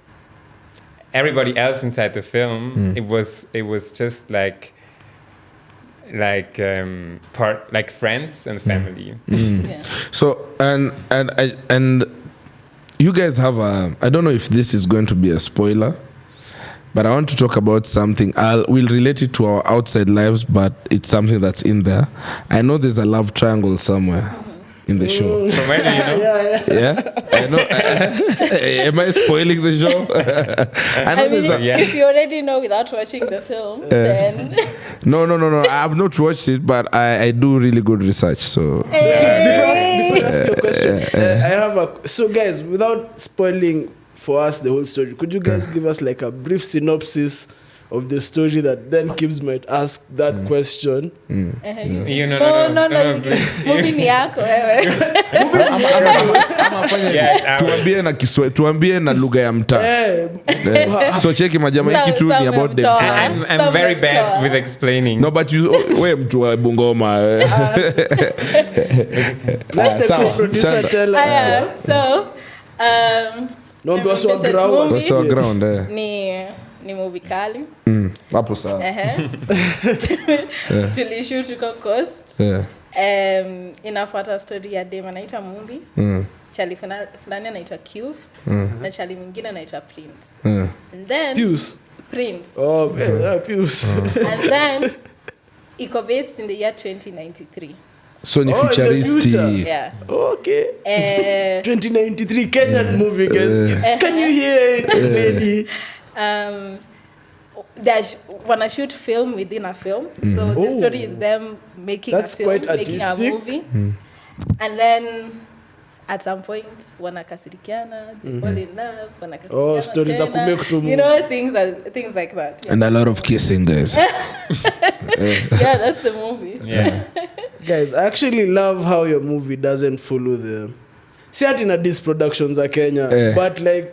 everybody else inside the film, it was just like friends and family. So and you guys have I don't know if this is going to be a spoiler, but I want to talk about something. We'll relate it to our outside lives, but it's something that's in there. I know there's a love triangle somewhere in the show. From where do you know? Yeah? I know. Am I spoiling the show? I mean, if you already know without watching the film, then... No. I have not watched it, but I do really good research. So Before I ask your question, so guys, without spoiling for us the whole story, could you guys give us like a brief synopsis of the story that then Kibbs might ask that question? You know, no. Movie ni yako wewe. tuambie na lugha ya mtaa. So cheki majama hiki tu ni about them. I'm very bad with explaining. No, but we mtu wa Bungoma. Let the co-producer tell us. So Princess Mumbi ni movie kali. Hapo sawa. Tulishoot tuko Coast. Inafuata story ya dem anaitwa Mumbi. Chali fulani anaitwa Q. Na chali mwingine anaitwa Prince. And then Prince. Pius. And then iko based in the year 2093. So ni futuristic. Yeah. Okay. 2093 Kenyan movie, guys. Can you hear it, lady? They wanna shoot film within a film. So the story is them making a film, making a movie. And then at some point wanakasirikiana, they fall in love, wanakasirikiana. Stories za kumake to movie. You know, things like that. Yeah. And a lot of kissing, guys. Yeah, that's the movie. Yeah. Guys, I actually love how your movie doesn't follow the... See, at in a these productions are Kenya, but like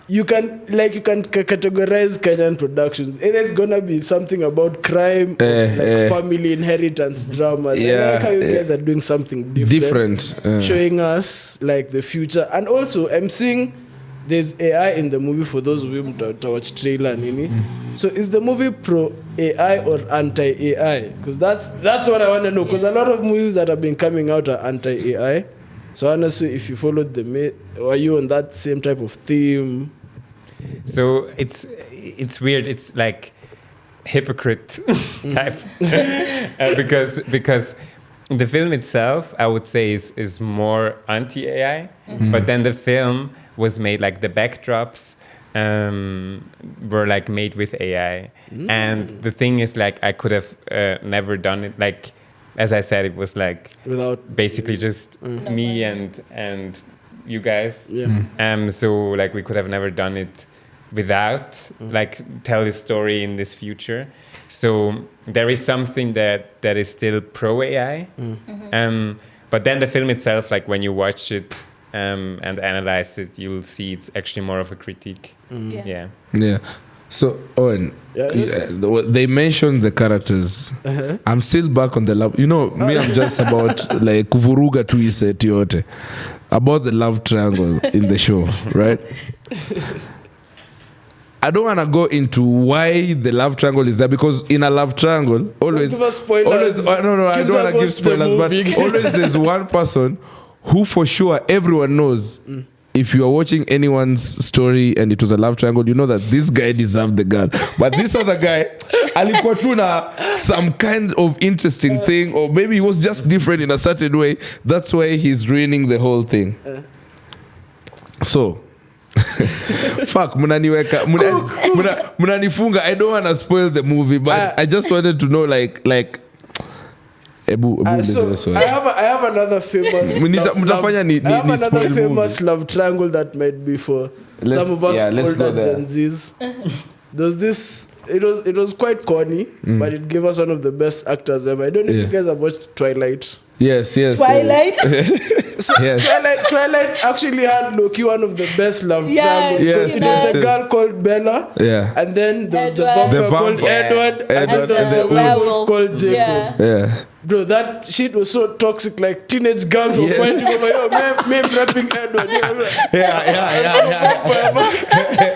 you can categorize Kenyan productions. There's gonna be something about crime, family inheritance drama. I like how you guys are doing something different. Showing us like the future. And also I'm seeing there's AI in the movie for those of you to watch trailer, Nini. So is the movie pro AI or anti AI? Because that's what I want to know. Because a lot of movies that have been coming out are anti AI. So honestly, if you followed are you on that same type of theme? So it's weird. It's like hypocrite type because the film itself, I would say, is more anti AI, but then the film was made like the backdrops were like made with AI, and the thing is like I could have never done it. Like as I said, it was like without basically just me and you guys. So like we could have never done it without like tell this story in this future. So there is something that is still pro AI, but then the film itself, like when you watch it and analyze it, you'll see it's actually more of a critique. Yeah. So Owen, they mentioned the characters. I'm still back on the love. You know, me, I'm just about like kuvuruga tu iseti yote about the love triangle in the show, right? I don't want to go into why the love triangle is there, because in a love triangle, always, give us spoilers. I don't want to give spoilers, but always there's one person who for sure everyone knows. If you are watching anyone's story and it was a love triangle, you know that this guy deserved the girl. But this other guy, alikuwa tu na some kind of interesting thing, or maybe he was just different in a certain way. That's why he's ruining the whole thing. So, fuck, munanifunga. I don't want to spoil the movie, but I just wanted to know, like. So I have another famous. Another famous love triangle that might be for some of us older Gen Zs. There's this. It was quite corny, but it gave us one of the best actors ever. I don't know if you guys have watched Twilight. Yes. Twilight. So Twilight actually had Loki, one of the best love triangles. Yes. It was the girl called Bella, and then there was the vampire called Edward, and then the werewolf called Jacob. Yeah. Bro, that shit was so toxic. Like teenage girls were fighting over me rapping Edward. Yeah.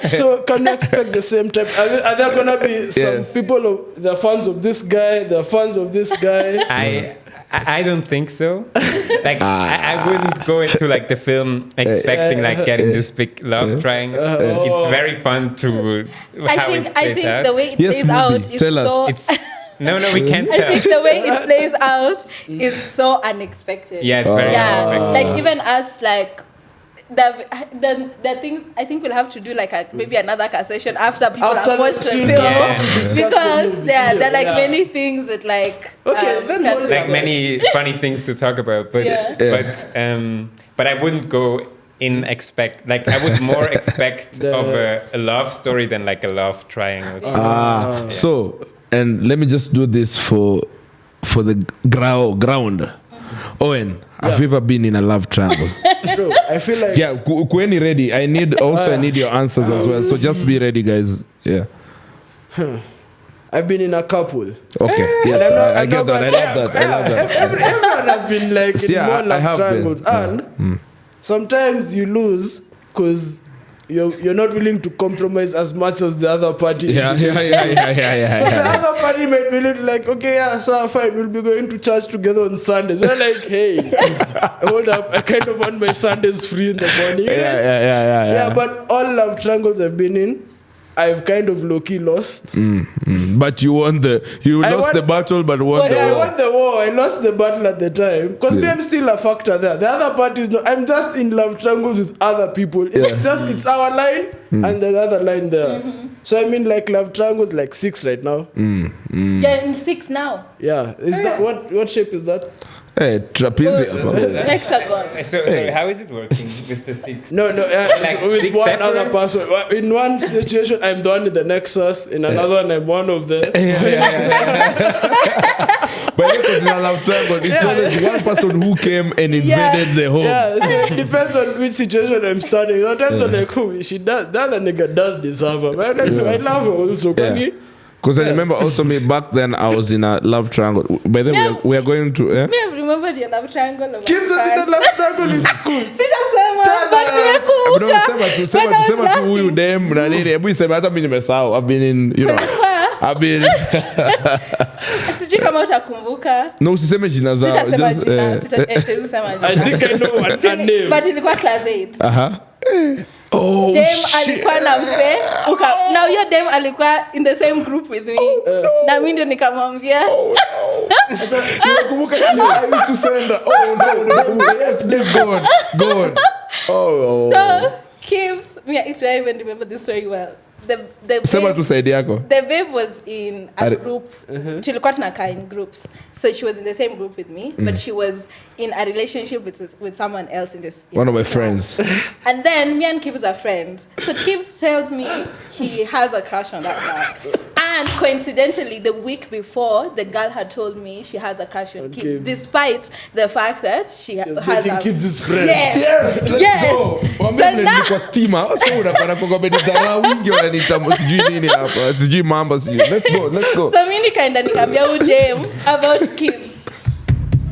So can you expect the same type? Are there gonna be some people the fans of this guy, the fans of this guy? I don't think so. Like I wouldn't go into like the film expecting like getting this big love triangle. It's very fun to I think the way it plays out is so. No, we can't tell. I think the way it plays out is so unexpected. Yeah, it's very unexpected. Like even us, like the things. I think we'll have to do like maybe another session after people have watched the film, because there are like many things that like like many funny things to talk about. But I wouldn't go in I would more expect of a love story than like a love triangle. So. And let me just do this for the ground. Owen, have you ever been in a love triangle? Bro, I feel like Kweni ready. I need your answers as well. So just be ready, guys. Yeah. I've been in a couple. Okay. Yes, I get that. I love that. Everyone has been like in more love triangles, and sometimes you lose because you're not willing to compromise as much as the other party. Yeah. The other party might be like, okay, so fine, we'll be going to church together on Sundays. We're like, hey, hold up, I kind of want my Sundays free in the morning. Yeah, but all love triangles I've been in, I've kind of low-key lost. But you won the battle, but won the war. I won the war. I lost the battle at the time. Because I'm still a factor there. The other parties, no. I'm just in love triangles with other people. It's our line and the other line there. So I mean like love triangles like 6 right now. Yeah, in 6 now. Yeah. Is that what shape is that? Hey, trapezium. Hexagon. So how is it working with the 6? No, like so with one separate? Other person. In one situation, I'm the one with the Nexus. In another one, I'm one of the. But because in a love triangle, it's always one person who came and invaded the home. Yeah, so it depends on which situation I'm starting. Sometimes I'm like, oh, that other nigga does deserve her. But I love her also. Because I remember also me back then, I was in a love triangle. By the way, we are going to. Me, I remember your love triangle. Kids are in the love triangle in school. Sema tu huyu dem na nini. Hebu iseme hata mimi nimesahau. I've been in, you know. I've been. Sijui kama utakumbuka. No, usiseme jina zao. Sitasema jina. Sitasema jina. I think I know what her name. But ilikuwa class 8. Oh, dem alikuwa na mse na huyo dem alikuwa in the same group with me na mimi ndio nikamwambia kumbuka I used to send her. No. Yes, please go on. So Kibbs, I don't even remember this story well. Sema tu side yako. The babe was in a group. Tulikuwa tunakaa in groups. So she was in the same group with me, but she was in a relationship with someone else in this. One of my friends. And then me and Kibbs are friends. So Kibbs tells me he has a crush on that girl. And coincidentally, the week before, the girl had told me she has a crush on Kibbs, despite the fact that she has a... Kibbs' friend. Yes, let's go. Kwa stima. So unapata kwa bedidara wingi wananita sijui nini hapa. Sijui mamba sijui. Let's go. So mimi nikaenda nikamwambia udem about Kibbs.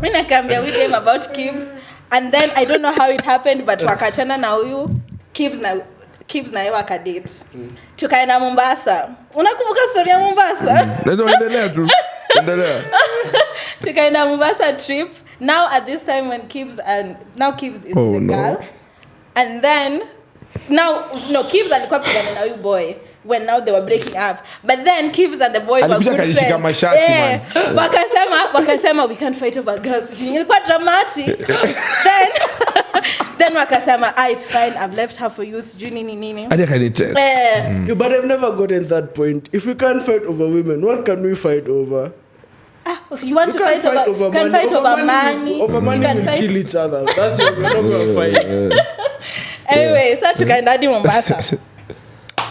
Mimi nikamwambia udem about Kibbs, and then I don't know how it happened, but wakachana na huyu Kibbs na yeye wakadate. Tukaenda Mombasa. Unakumbuka story ya Mombasa? Ndio endelea tu. Endelea. Tukaenda Mombasa trip. Now at this time when Kibbs is the girl. And then Kibbs alikuwa pigana na huyu boy when now they were breaking up. But then Kibbs and the boy were good friends. Wakasema we can't fight over girls. Ilikuwa dramatic. Then wakasema, it's fine, I've left her for you. Nini. But I've never gotten that point. If we can't fight over women, what can we fight over? You want to fight over money? Over money, we'll kill each other. That's what we're not going to fight. Anyway, so tukaenda hadi Mombasa.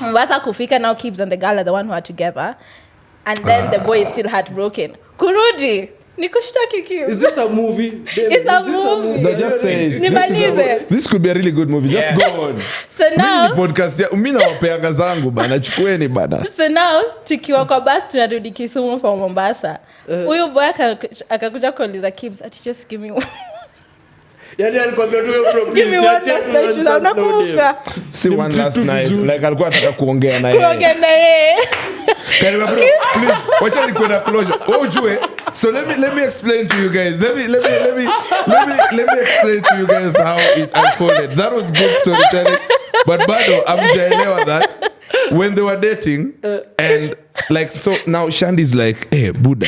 Mombasa kufika, now Kibbs and the girl are the one who are together. And then the boy is still heartbroken. Kurudi. Nikushitaki Kibbs. Is this a movie? It's a movie. No, just say it. This could be a really good movie. Just go on. So now podcast ya mimi nawapeanga zangu bana, chukueni bana. So now tukiwa kwa bus tunarudi Kisumu from Mombasa. Huyu boy akakuja kuuliza Kibbs, just give me one. Yani alikwambia tu bro, give me one last night. See one last night. Like alikuwa anataka kuongea na yeye. Can you please watch out the closure. Ojue. So let me explain to you guys. Let me explain to you guys how it unfolded. That was good storytelling. But bado amjaelewa that when they were dating and like so now Shandy's like, hey Buddha.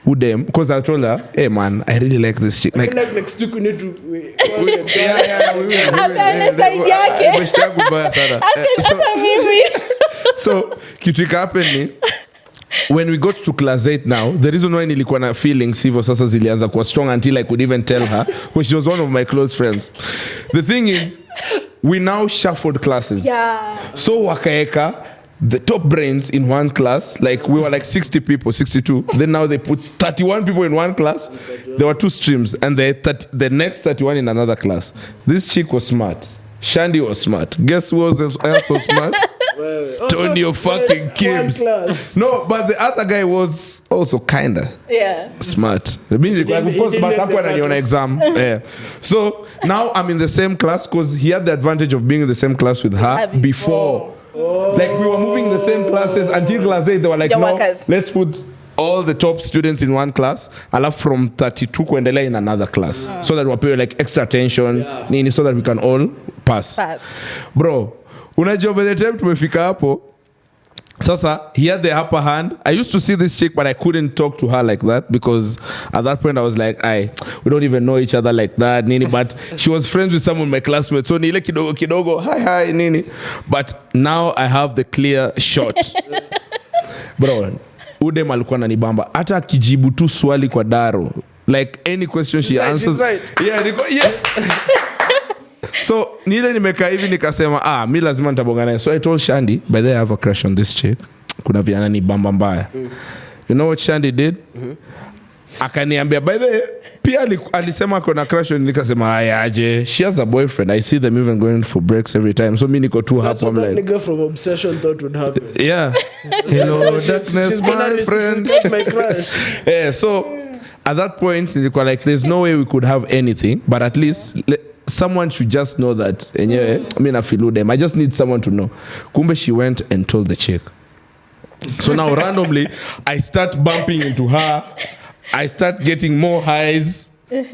Udem, because I told her, hey man, I really like this chick. Like next week we need to So kitu happened when we got to class 8 now, the reason why nilikuwa na feelings hivyo sasa zilianza kuwa strong until I could even tell her, because she was one of my close friends. The thing is, we now shuffled classes. Yeah. So wakaeka the top brains in one class, like we were like 60 people, 62. Then now they put 31 people in one class. There were 2 streams, and the next 31 in another class. This chick was smart. Shandy was smart. Guess who else was smart? Tony fucking Kibbs. No, but the other guy was also kinda smart. I mean, exam. Yeah. So now I'm in the same class because he had the advantage of being in the same class with her before. Like we were moving the same classes until class 8. They were like, let's put all the top students in one class. I love from 32 kuendelea in another class, so that we pay like extra attention, so that we can all pass. Bro, unajua by the time tumefika hapo, sasa he had the upper hand. I used to see this chick, but I couldn't talk to her like that because at that point I was like, we don't even know each other like that, nini. But she was friends with some of my classmates, so nile kidogo, hi, nini. But now I have the clear shot. Bro, Udem alikuwa ananibamba. Hata akijibu tu swali kwa Daro, like any question she answers. Right. Yeah. So nile nimekaa hivi nikasema mi lazima nitabonga naye. So I told Shandy, by the way I have a crush on this chick. Kuna viana ni bamba mbaya. You know what Shandy did? akaniambia by the way, pia alisema kona crush on, nikasema aje, she has a boyfriend, I see them even going for breaks every time, so mi niko tu hapo. I'm like, nigga from Obsession thought would happen. Yeah. Hello darkness, my friend. My crush. Yeah, so at that point nilikuwa like there's no way we could have anything, but at least someone should just know that enyewe mi nafilu them, I just need someone to know. Kumbe she went and told the chick. So now randomly I start bumping into her, I start getting more highs.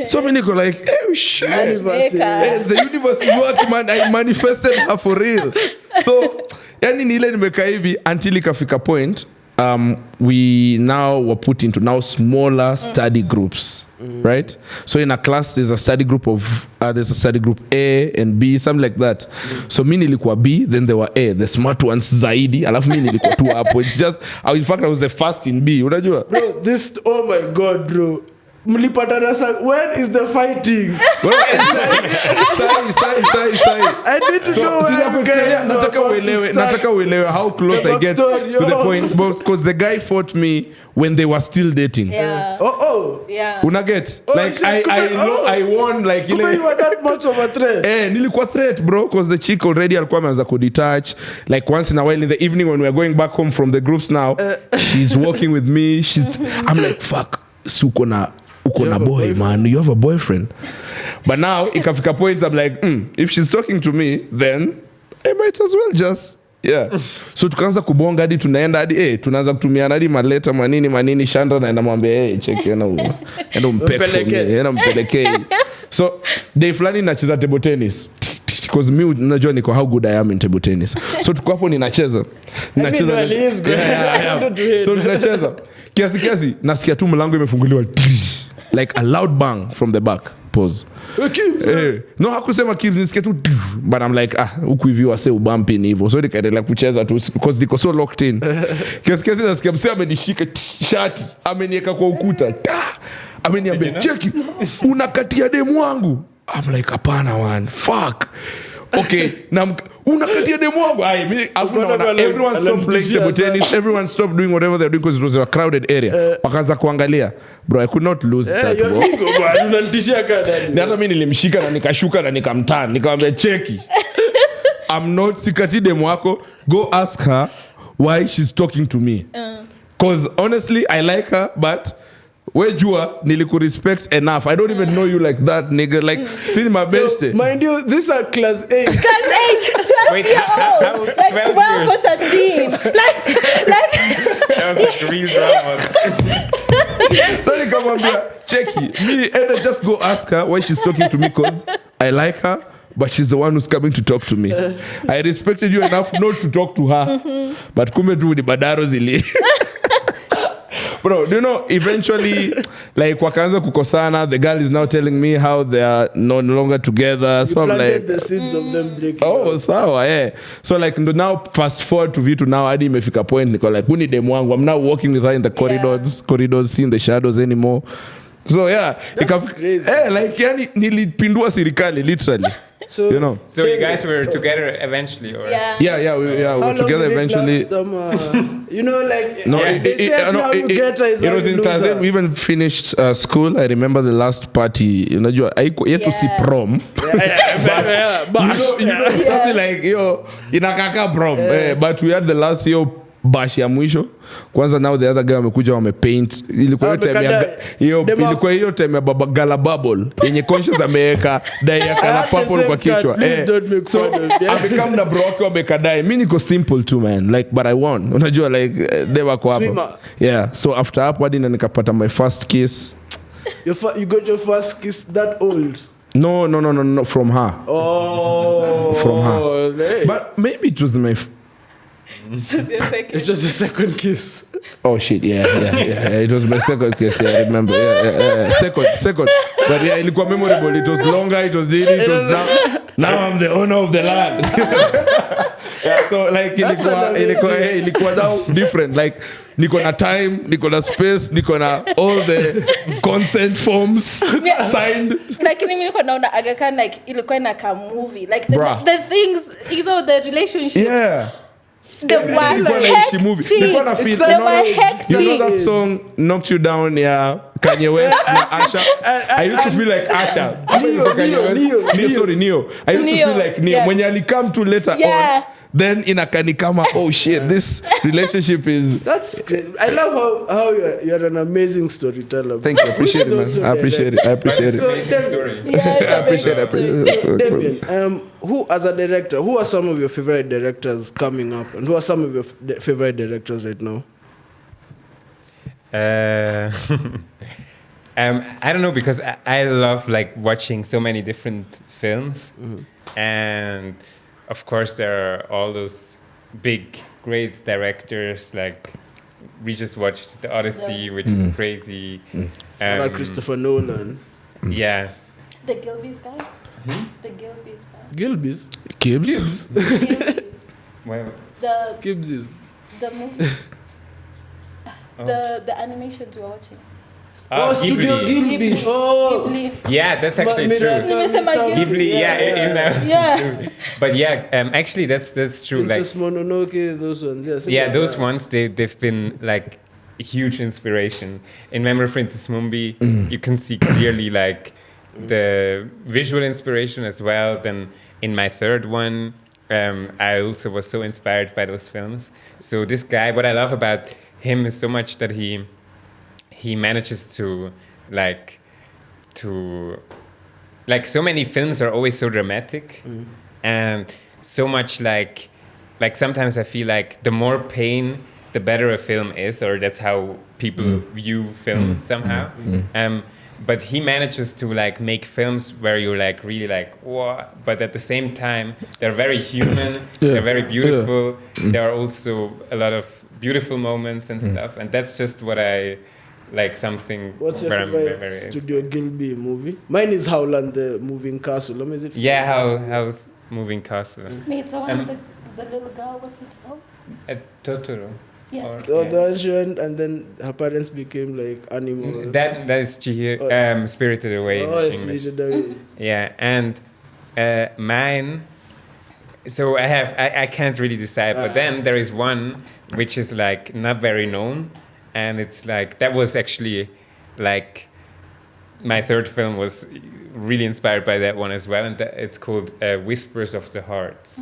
So many go like, oh shit, the universe is working, man. I manifested her for real. So yani nile nimeka hivi until ikafika point we now were put into now smaller study groups. Right, so in a class there's a study group of there's a study group A and B, something like that. So mi nilikuwa B, then there were A, the smart ones zaidi, alafu mi nilikuwa tu hapo. It's just in fact I was the first in B, unajua bro. This, oh my god bro, mlipatana sa, when is the fighting? Sai. I need to know where you guys nataka uelewe how close I get to the point, because the guy fought me when they were still dating. Yeah. Yeah. Una get? Oh, like shit, I won like you were that much of a threat. Nilikuwa threat bro, because the chick already alikuwa ameanza kudetach. Like once in a while in the evening when we are going back home from the groups now, she's walking with me. I'm like, fuck, uko na boy, man, you have a boyfriend. But now ikafika point I'm like, if she's talking to me, then I might as well just so tukaanza kubonga hadi tunaenda hadi tunaanza kutumiana hadi maleta manini Chandra na namwambia check yana umpelekee. So day fulani nacheza table tennis, because me unajua niko how good I am in table tennis. So tuko hapo ninacheza so tunacheza kiasi nasikia tu mlango imefunguliwa like a loud bang from the back. Pause. No hakusema Kibs, nisikia tu, but I'm like huku hivi wase ubampi ni hivyo, so nikaendelea kucheza tu because niko so locked in. Kiasi nasikia msee amenishika shati, ameniweka kwa ukuta, ameniambia cheki unakatia demu wangu. I'm like hapana man, fuck. Okay, na unakatia demu wangu. Everyone stopped playing table tennis, everyone stopped doing whatever they're doing because it was a crowded area. Wakaanza kuangalia. Bro, I could not lose that bro. Unanitishia kadani. Hata mimi nilimshika na nikashuka na nikamtana, nikamwambia cheki, I'm not sikati demu wako, go ask her why she's talking to me. Because honestly I like her, but wejua nilikurespect enough. I don't even know you like that nigga, like see my best. Mind you, these are class 8. Class 8, 12 years old. Like 12 or 13. Like that was a reason. So nikamwambia cheki, me and just go ask her why she's talking to me, because I like her, but she's the one who's coming to talk to me. I respected you enough not to talk to her, but kumbe tu ni badaro zili. Bro, do you know, eventually, like, wakaanza kukosana, the girl is now telling me how they are no longer together. So I'm like, the seeds of them breaking. Oh, sawa, yeah. So like, now fast forward to vitu now, hadi imefika point, niko like, huni demu wangu. I'm now walking with her in the corridors, seeing the shadows anymore. So yeah, that's crazy. Like, yani, nilipindua serikali, literally. So, you know. So you guys were together eventually, or? Yeah, we were together eventually. You know, like no, they said it was in Kazem. We even finished school. I remember the last party. You know, yet to see prom. Bash. You know, something like inakaka prom. But we had the last year bash ya mwisho. Kwanza now the other guy wamekuja wamepaint. Ilikuwa hiyo time ya baba gala bubble yenye conscious ameweka dye ya color purple kwa kichwa. So amekam na bro wake wameka dye. Mimi niko simple too man, like, but I won. Unajua like they wako hapo. Yeah, so after hapo hadi nikapata my first kiss. You got your first kiss that old? No, from her. Oh, from her. But maybe it was my it was the second kiss. Oh shit, yeah. It was my second kiss, I remember. Yeah. Second. But yeah, ilikuwa memorable. It was longer, it was now I'm the owner of the land. Yeah, so like ilikuwa now different. Like niko na time, niko na space, niko na all the consent forms signed. Like niko naona Aga Khan, like ilikuwa ina movie. Like the things, the relationship. Yeah. They were hectic. You know that song Knocked You Down, yeah, Kanye West na Asha. I used to feel like Asha. Neo. I used to feel like Neo. Yeah. When you come to later on, then inakani kama, oh shit, this relationship is... That's great. I love how you're an amazing storyteller. Thank you. I appreciate it, man. I appreciate it. So, I appreciate it. Damien, who, as a director, who are some of your favorite directors coming up? And who are some of your favorite directors right now? I don't know, because I love like watching so many different films, and of course there are all those big great directors, like we just watched The Odyssey, which is crazy. Like Christopher Nolan. Yeah. The Gilby's guy. The Gilby's guy. Gilby's? Gibbs? Well, The Gibbs. the movie. The animations we're watching. Studio Gilby. Oh. Ghibli. Yeah, that's actually true. Ghibli, Yeah. But yeah, actually that's true. Princess Mononoke, those ones. Yes. Yeah, those ones they've been like a huge inspiration. In Memory of Princess Mumbi, you can see clearly like the visual inspiration as well. Then in my third one, I also was so inspired by those films. So this guy, what I love about him is so much that he manages to so many films are always so dramatic and so much like sometimes I feel like the more pain the better a film is, or that's how people view films somehow. But he manages to like make films where you're like really like what, but at the same time they're very human, they're very beautiful. There are also a lot of beautiful moments and stuff, and that's just what I like. Something. What's your favorite Studio Gilby movie? Mine is Howland the Moving Castle. Is it? Yeah, Howl's Moving Castle. It's the one with the little girl. What's it called? Totoro. Yeah. The Ocean, and then her parents became like animals. That is Chihiro, Spirited Away. Oh, Spirited Away. Yeah, and mine. So I can't really decide, but then there is one which is like not very known, and it's like that was actually like my third film was really inspired by that one as well, and it's called Whispers of the Hearts.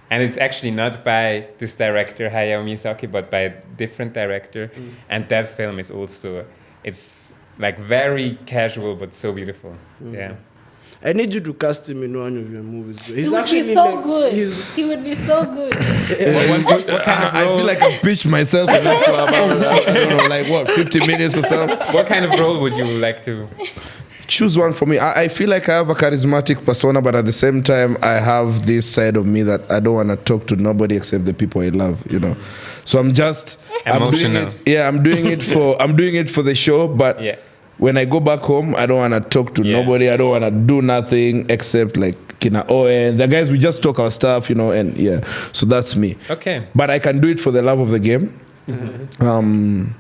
And it's actually not by this director Hayao Miyazaki, but by a different director. And that film is also, it's like very casual but so beautiful. Yeah. I need you to cast him in one of your movies. He's He would actually be so like, good. He would be so good. What kind of I role? feel like I pitched myself in that for about, I don't know, like what, 50 minutes or something. What kind of role would you like to? Choose one for me. I feel like I have a charismatic persona, but at the same time, I have this side of me that I don't want to talk to nobody except the people I love, you know. So I'm just emotional. I'm doing it for the show, but when I go back home, I don't want to talk to nobody. I don't want to do nothing except like Kina Owen. The guys, we just talk our stuff, you know, and so that's me. Okay. But I can do it for the love of the game. I'm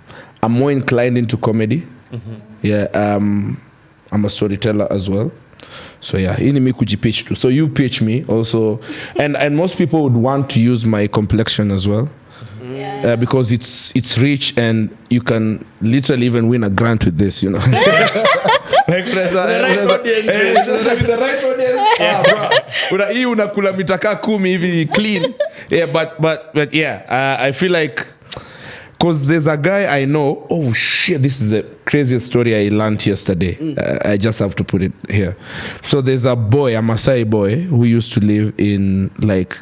more inclined into comedy. I'm a storyteller as well. So ini mi kujipitch too. So you pitch me also, and most people would want to use my complexion as well, because it's rich and you can literally even win a grant with this, you know. Like the right audience. Hii unakula mitaka 10 hivi clean. But I feel like. Because there's a guy I know, oh shit, this is the craziest story I learned yesterday. I just have to put it here. So there's a boy, a Maasai boy, who used to live in like,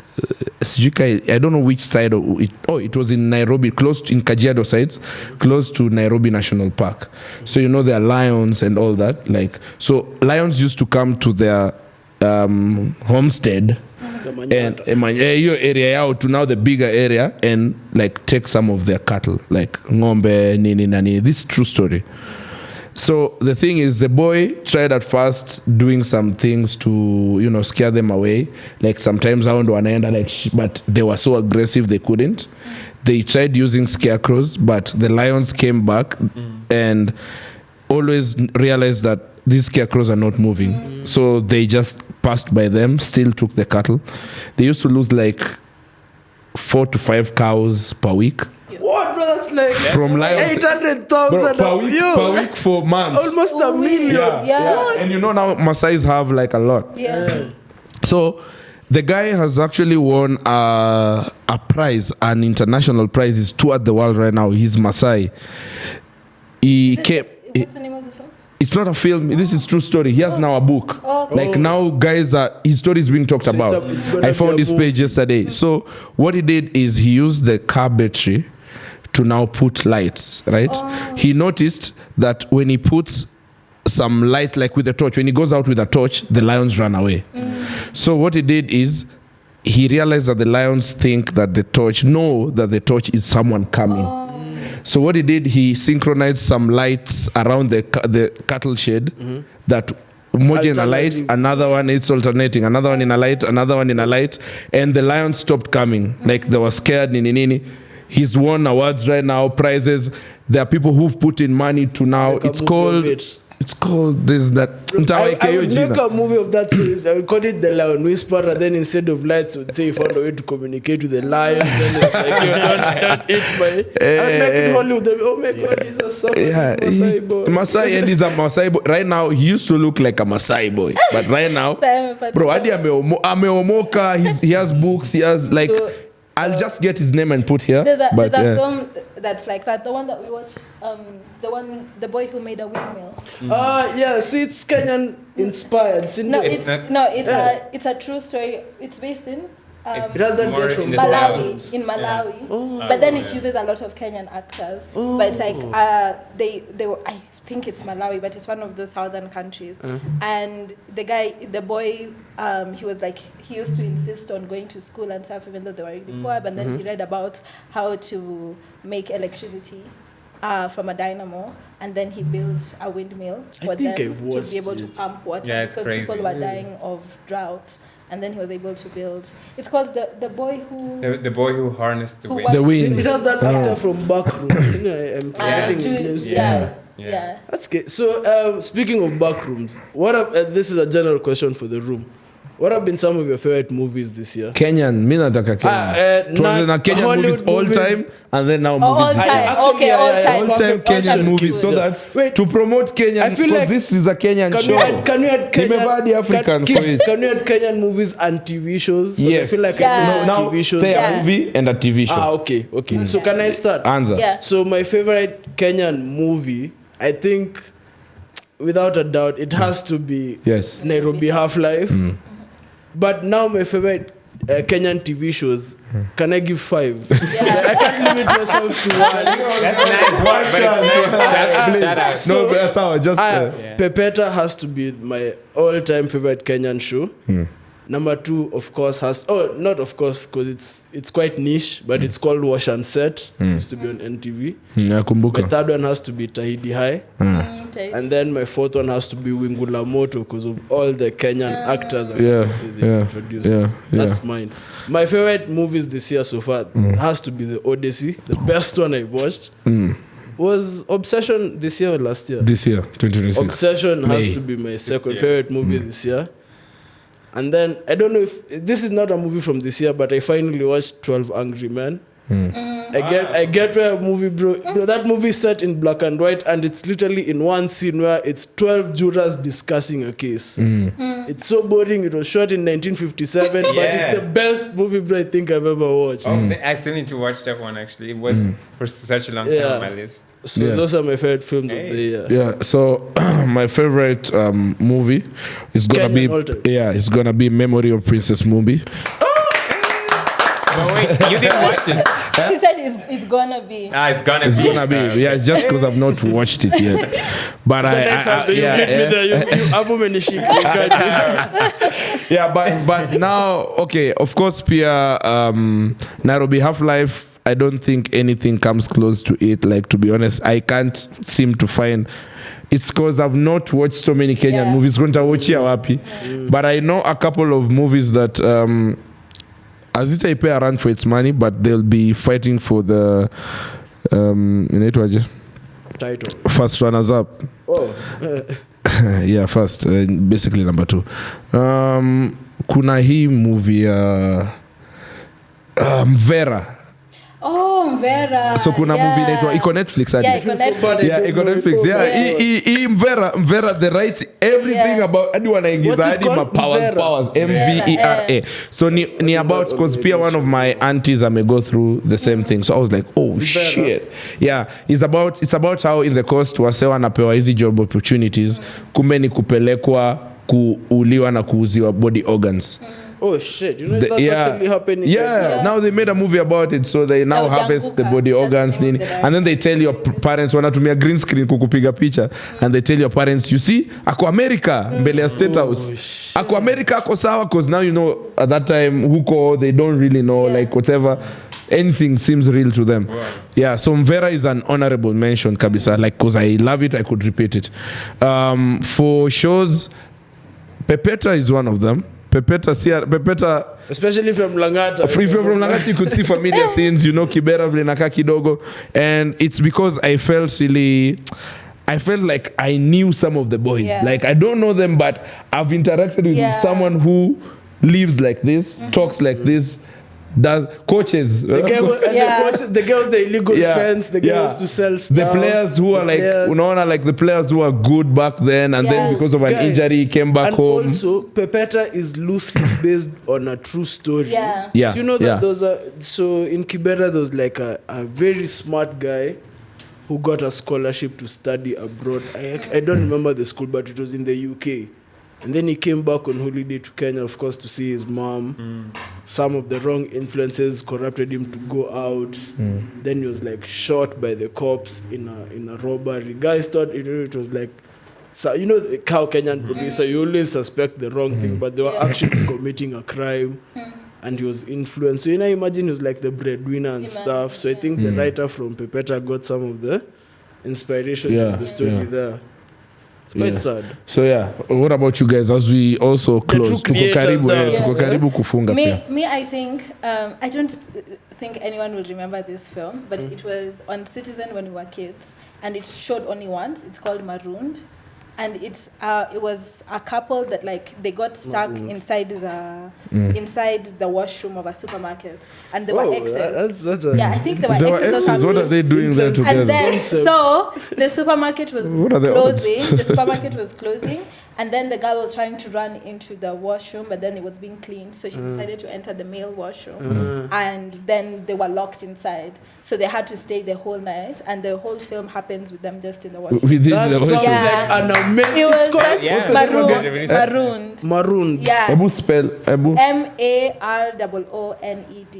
I don't know which side of it. Oh, it was in Nairobi, in Kajiado sides, close to Nairobi National Park. So you know there are lions and all that. Like, so lions used to come to their homestead. And your area out to now the bigger area and like take some of their cattle, like ng'ombe, nini nani. This is true story. So the thing is, the boy tried at first doing some things to, you know, scare them away. Like sometimes around wanaenda like, but they were so aggressive they couldn't. They tried using scarecrows, but the lions came back and always realized that these scarecrows are not moving. So they just passed by them, still took the cattle. They used to lose like 4 to 5 cows per week. What, bro? That's like From lions. 800,000 Bro, per week for months. almost a million. Yeah. And you know now Maasais have like a lot. Yeah. So the guy has actually won a prize, an international prize. He's toured the world right now. He's Maasai. He came. What's the name of the film? It's not a film. This is true story. He has now a book. Like now, guys, his story is being talked about. it's gonna I be found a this movie. page yesterday. So what he did is he used the car battery to now put lights. Right? He noticed that when he puts some lights, like with a torch, when he goes out with a torch, the lions run away. So what he did is he realized that the lions think that the torch is someone coming. So what he did, he synchronized some lights around the cattle shed that moja in a light, Alternating. another one is alternating, another one in a light, another one in a light, and the lions stopped coming. Like they were scared, nini. He's won awards right now, prizes. There are people who've put in money to now. Make a It's movie called. of it. It's called this that. I would make a movie of that series. I would call it The Lion Whisperer. Then instead of lights, I would say you found a way to communicate with the lion. Then it's like, don't eat my. I would make it Hollywood. Oh my God, he's a suffering Maasai boy. Maasai, and he's a Maasai boy. Right now, he used to look like a Maasai boy, but right now, bro, hadi ameomoka. He has books. He has like. I'll just get his name and put here. There's a but, film that's like that. The one that we watched, the boy who made a windmill. Yeah, see, it's Kenyan inspired. It's a true story. It's based in It has that more guy from in the Malawi. south. In Malawi, Oh. but then it uses a lot of Kenyan actors. But it's like they were, I think it's Malawi, but it's one of those southern countries. And the boy, he was like, he used to insist on going to school and stuff, even though they were really poor. But then he read about how to make electricity from a dynamo, and then he built a windmill for them to be able to pump water, Yeah, it's because crazy. people were dying of drought. And then he was able to build. It's called the boy who. The boy who harnessed the Who wind. was- The wind. It has that actor from Backroom. I'm forgetting his name. Yeah. That's good. So, speaking of Backrooms, this is a general question for the room. What have been some of your favorite movies this year? Kenyan, mi nataka Kenyan. Tuanze Kenyan movies Hollywood all movies. time, and then now All movies. time. Actually, Okay, yeah, all yeah, time. All time Perfect Kenyan action movies, cues. so that Wait. to promote Kenyan, I feel because like- this is a Kenyan Can show. you add Nimevaa the African for it. Can you add Kenyan movies and TV shows? 'Cause I Yes. feel like Yeah. I know Now TV shows. say Yeah. a movie and a TV show. Okay. So can I start? Answer. Yeah. So my favorite Kenyan movie, I think, without a doubt, it has to be Yes. Nairobi Half-Life. But now my favorite Kenyan TV shows, can I give 5? I can't limit myself to one. That's nice. But it's nice. Shout out. So- No, but that's how I just. Pepeta has to be my all-time favorite Kenyan show. Number 2, of course, not of course, because it's quite niche, but it's called Wash and Set. It used to be on NTV. My Nakumbuka. third one has to be Tahidi High. And then my fourth one has to be Wingula Moto because of all the Kenyan actors and actresses they introduced. That's mine. My favorite movies this year so far has to be The Odyssey. The best one I've watched was Obsession this year or last year? This year, 2026. Obsession has May. to be my second favorite movie this year. And then, I don't know if this is not a movie from this year, but I finally watched 12 Angry Men. I get where a movie, bro. That movie is set in black and white, and it's literally in one scene where it's 12 jurors discussing a case. It's so boring. It was shot in 1957, but it's the best movie, bro, I think I've ever watched. I still need to watch that one, actually. It was for such a long time on my list. So those are my favorite films of the year. Yeah, so my favorite movie is gonna Kenyan alter. it's gonna be Memory of Princess Mumbi. But wait, you didn't watch it. He said it's gonna be. It's gonna It's be. gonna be yeah, just because I've not watched it yet. But but now okay, of course, Pia Nairobi Half-Life. I don't think anything comes close to it. Like, to be honest, I can't seem to find. It's because I've not watched so many Kenyan movies. Going to watch wapi, but I know a couple of movies that Azita pay a run for its money, but they'll be fighting for the Title. first runners up. Yeah, first, basically number 2. Kuna hii movie Vera. Oh, Vera. So kuna movie inaitwa iko Netflix hadi. Yeah, iko Netflix. Yeah, iko Netflix. Yeah, hii Mvera the right everything about hadi wanaingiza hadi ma powers MVERA. So ni about cause pia one of my aunties may go through the same thing. So I was like, oh shit. Yeah, it's about how in the coast wase wanapewa hizi job opportunities kumbe ni kupelekwa kuuliwa na kuuziwa body organs. Oh shit, you know that's actually happening. Yeah, now they made a movie about it, so they now harvest the body organs nini, and then they tell your parents wanatumia green screen kukupiga picha, and they tell your parents, you see, ako America mbele ya State House. Ako America ako sawa, because now you know at that time huko they don't really know like whatever, anything seems real to them. Right. Yeah, so Mvera is an honorable mention kabisa, like because I love it, I could repeat it. For shows, Pepeta is one of them. Pepeta, especially from Langata. If you're from Langata, you could see familiar scenes, you know, Kibera vile nakaa kidogo, and it's because I felt like I knew some of the boys. Like I don't know them, but I've interacted with someone who lives like this, talks like this, does coaches. The girls, the illegal fence, the girls to sell stuff. The players who are like, like the players who are good back then, and then because of an injury came back home. And also, Pepeta is loosely based on a true story. Yeah. So you know that those are, so in Kibera, there's like a very smart guy who got a scholarship to study abroad. I don't remember the school, but it was in the UK. And then he came back on holiday to Kenya, of course, to see his mom. Some of the wrong influences corrupted him to go out. Then he was like shot by the cops in a robbery. Guys thought it was like, so you know, how Kenyan police, you always suspect the wrong thing, but they were actually committing a crime. And he was influenced. So you know, imagine he was like the breadwinner and stuff. So I think the writer from Pepeta got some of the inspiration from the story there. It's quite sad. So what about you guys as we also close? Tuko karibu kufunga pia. Me, I think I don't think anyone will remember this film, but it was on Citizen when we were kids, and it showed only once. It's called Marooned, and it was a couple that like they got stuck inside the washroom of a supermarket, and they were exes. I think they were exes. What are they doing there together? And then, so the supermarket was closing. The supermarket was closing. And then the girl was trying to run into the washroom, but then it was being cleaned. So she decided to enter the male washroom. And then they were locked inside. So they had to stay the whole night. And the whole film happens with them just in the washroom. That sounds like an amazing... It was Marooned. Marooned. Yeah. Ebu spell. Marooned.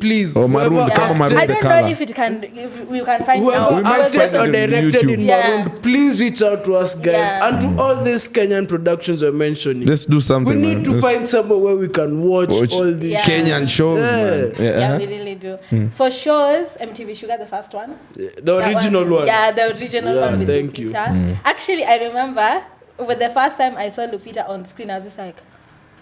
Please. Oh, Marooned. I don't know if we can find it now. Whoever acted or directed in Yeah. Marooned, please reach out to us, guys. And to all these Kenyan productions we're mentioning. Let's do something. We need to find somewhere where we can watch all these Kenyan shows, man. Yeah, we really do. For shows, MTV Sugar, the first one. The original one. Yeah, the original one with thank Lupita. you. Actually, I remember with the first time I saw Lupita on screen, I was just like,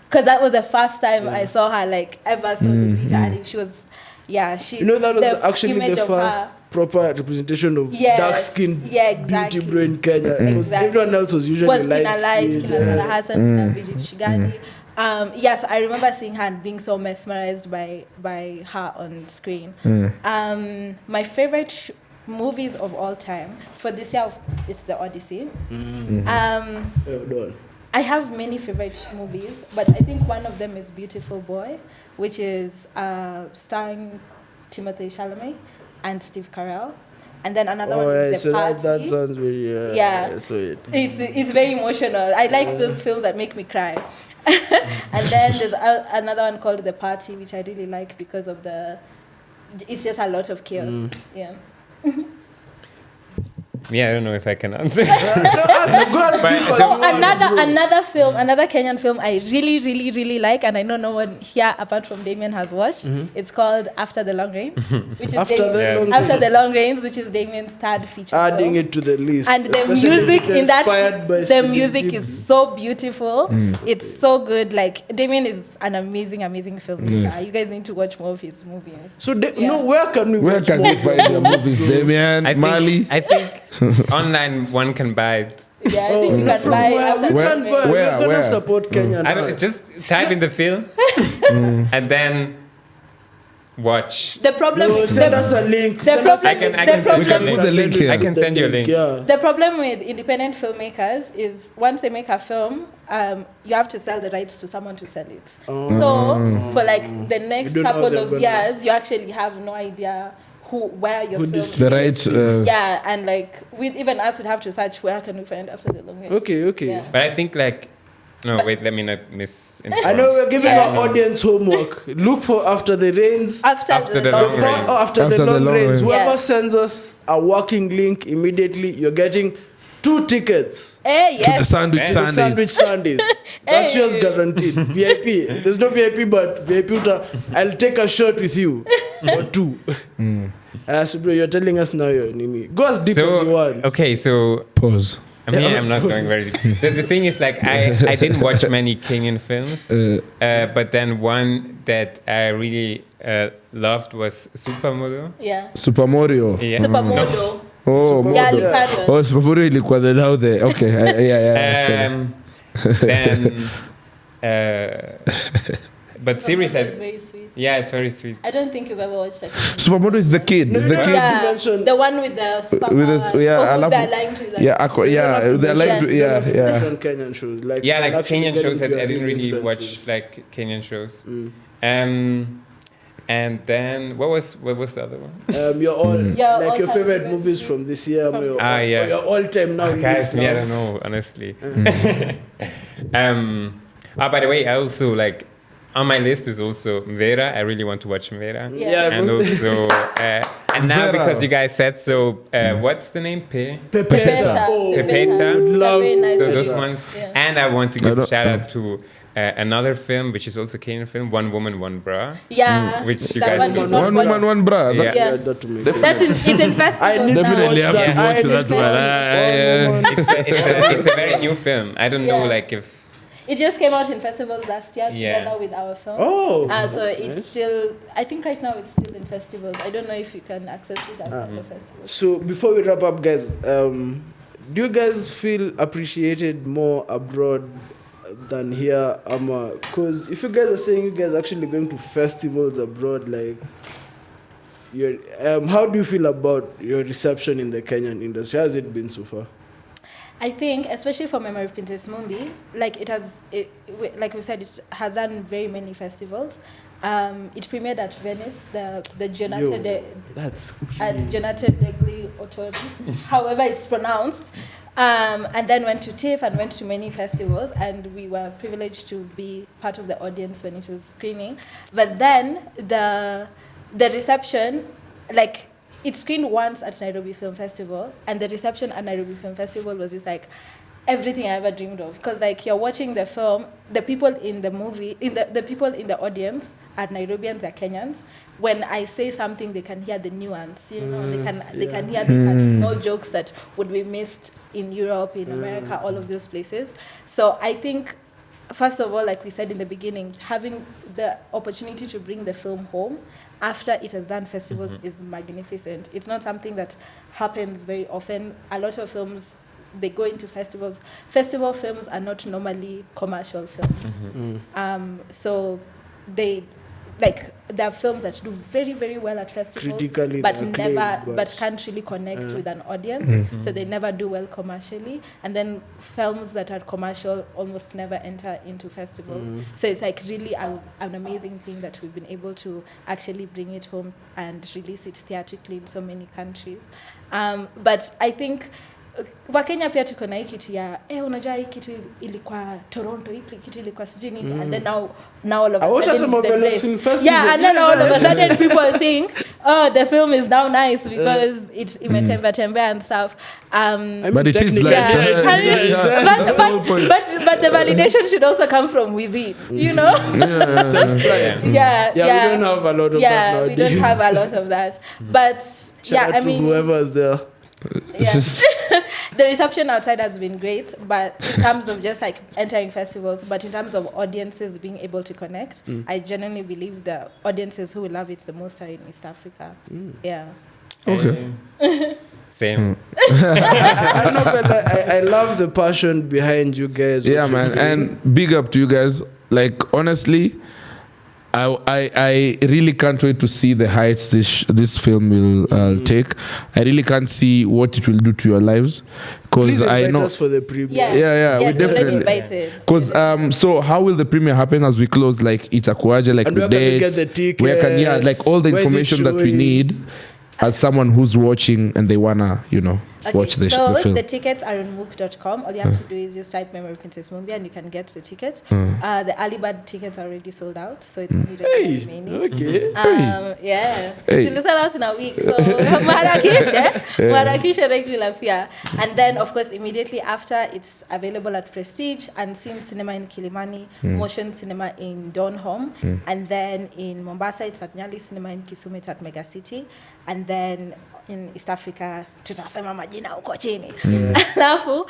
because that was the first time I saw her, like, ever saw Lupita. And she was, she... You know, that was actually the first proper representation of dark-skinned beauty brain Kenya. Everyone else was usually light-skinned. Kina Hassan, Shigadi. So I remember seeing her and being so mesmerized by her on screen. My favorite movies of all time for this year, it's The Odyssey. I have many favorite movies, but I think one of them is Beautiful Boy, which is starring Timothée Chalamet and Steve Carell. And then another one is The Party. That sounds very... sweet. It's very emotional. I like those films that make me cry. And then there's another one called The Party, which I really like because of it's just a lot of chaos. I don't know if I can answer. Another Kenyan film I really, really, really like, and I know no one here apart from Damien has watched. It's called After the Long Range, which is After the Long Range, which is Damien's third feature. Adding it to the list. And the music in that, the music is so beautiful. It's so good. Like Damien is an amazing filmmaker. You guys need to watch more of his movies. So where can we find your movies, Damien? Mali? I think online one can buy it. Yeah, I think you can buy it. Where? Support Kenya. I don't, just type in the film and then watch. The problem. No, send us a link. The Send us a problem. link. I can the problem. send We can put the link here. I can send you a link. Yeah. The problem with independent filmmakers is once they make a film, you have to sell the rights to someone to sell it. Oh. So for like the next You don't know couple they're of gonna- years, you actually have no idea where your Who film dis- The is. right. Yeah, and like even us would have to search where can we find After the Long Way. Okay. Yeah. But I think like, no, wait, let me not misinform. I know we're giving Yeah. our audience homework. Look for After the Rains. After the long long rain. rain. After the After the long long rains. rain. Whoever Yeah. sends us a working link immediately, you're getting 2 tickets. Eh, To the yes. sandwich Eh? The Sundays. Sandwich Sundays. That's Hey. yours guaranteed. VIP. There's no VIP, but VIP. I'll take a shot with you or 2. So bro, you're telling us now, Nini. Go as deep as you So want. okay, so Pause. I mean, I'm not going very deep. The thing is, like, I didn't watch many Kenyan films, but then one that I really loved was Supermodo. Yeah. Super Mario. Yeah. Supermodo. Oh, Yeah, Modo. Lucario. Oh, Super Mario ilikuwa the loud there. Okay. Yeah. Then, but series, Supermodo is very sweet. yeah, it's very sweet. I don't think you've ever watched that. Super Mario is the kid. It's the kid. Yeah, mention- the one with the super With powers. the- yeah, I who's love- that lying to his Yeah, they're like, yeah. Mention Kenyan shows. Like, Yeah, like actually Kenyan getting shows. I to your didn't really influences. watch like Kenyan shows. And then what was the other one? Your all Your like your all-time favorite favorite movies from this year, or your, yeah. or your all-time now. Guys, list me, I now. don't know, honestly. By the way, I also like on my list is also Mvera. I really want to watch Mvera. Yeah. And also, and now Mvera. because you guys said so, what's the name? Pepeta. Oh, Pepeta. would love Very nice So movie. those ones. Yeah. And I want to I give a don't- shout out to another film, which is also Kenyan film, One Woman, One Bra. Yeah. Which you that guys one will is not One not woman, one bra. Yeah. Yeah. that to me. That's it's in festivals I need now. to Definitely watch have that. to I watch need that to one. watch Yeah. It's a very new film. I don't know, Yeah. like if It just came out in festivals last year Yeah. together with our film. Oh, So that's it's nice. still, I think right now it's still in festivals. I don't know if you can access it outside the festivals. So before we wrap up, guys, do you guys feel appreciated more abroad than here? Because if you guys are saying you guys are actually going to festivals abroad, like, how do you feel about your reception in the Kenyan industry? How has it been so far? I think, especially for Memory of Princess Mumbi, like like we said, it has done very many festivals. It premiered at Venice, the Giornate That's at Giornate degli Autori, however it's pronounced, and then went to TIFF and went to many festivals, and we were privileged to be part of the audience when it was screening. But then the reception, like, it screened once at Nairobi Film Festival, and the reception at Nairobi Film Festival was just like everything I ever dreamed of. Because like you're watching the film, the people in the movie, the people in the audience are Nairobians, are Kenyans. When I say something, they can hear the nuance. You know, they can hear the small jokes that would be missed in Europe, in America, all of those places. So I think, first of all, like we said in the beginning, having the opportunity to bring the film home after it has done festivals is magnificent. It's not something that happens very often. A lot of films, they go into festivals. Festival films are not normally commercial films. So they, like, there are films that do very, very well at festivals, Critically but acclaimed, but can't really connect with an audience. So they never do well commercially. And then films that are commercial almost never enter into festivals. So it's like really an amazing thing that we've been able to actually bring it home and release it theatrically in so many countries. But I think Wakenya pia tuko na hii kitu ya unajua hii kitu ilikuwa Toronto, hii kitu ilikuwa sijui nini, and then now all of I a watched sudden some of it's the the place. film festival. Yeah, and then all of a sudden people think, oh, the film is now nice because it imetembea and stuff. But it is like, But the validation should also come from within, you know? Yeah, we don't have a lot of that yeah, we don't nowadays. have a lot of that. But Shout out I to mean, whoever's there. yeah. The reception outside has been great, but in terms of just like entering festivals, but in terms of audiences being able to connect, I genuinely believe the audiences who will love it the most are in East Africa. Yeah. Okay. same. I know, but I love the passion behind you guys. Yeah, what you're man. doing. And big up to you guys. Like, honestly, I really can't wait to see the heights this film will take. I really can't see what it will do to your lives, because I know us for the premiere. Yeah, yes, we definitely invited. Because so how will the premiere happen as we close? Like itakuaje, like And the where can we dates, get the tickets? where can like all the Where is it information that we showing? need as someone who's watching and they wanna watch the film. The tickets are on mook.com. All you have to do is just type Memory Princess Mumbi and you can get the tickets. The early bird tickets are already sold out, so it's only remaining. Okay. Yeah. Hey. It'll sell out in a week. So Marrakesh regular fear. And then of course immediately after it's available at Prestige and Scene Cinema in Kilimani, Motion Cinema in Donholm, and then in Mombasa it's at Nyali Cinema in Kisumu, it's at Mega City, and then in East Africa tutasema majina huko chini. Alafu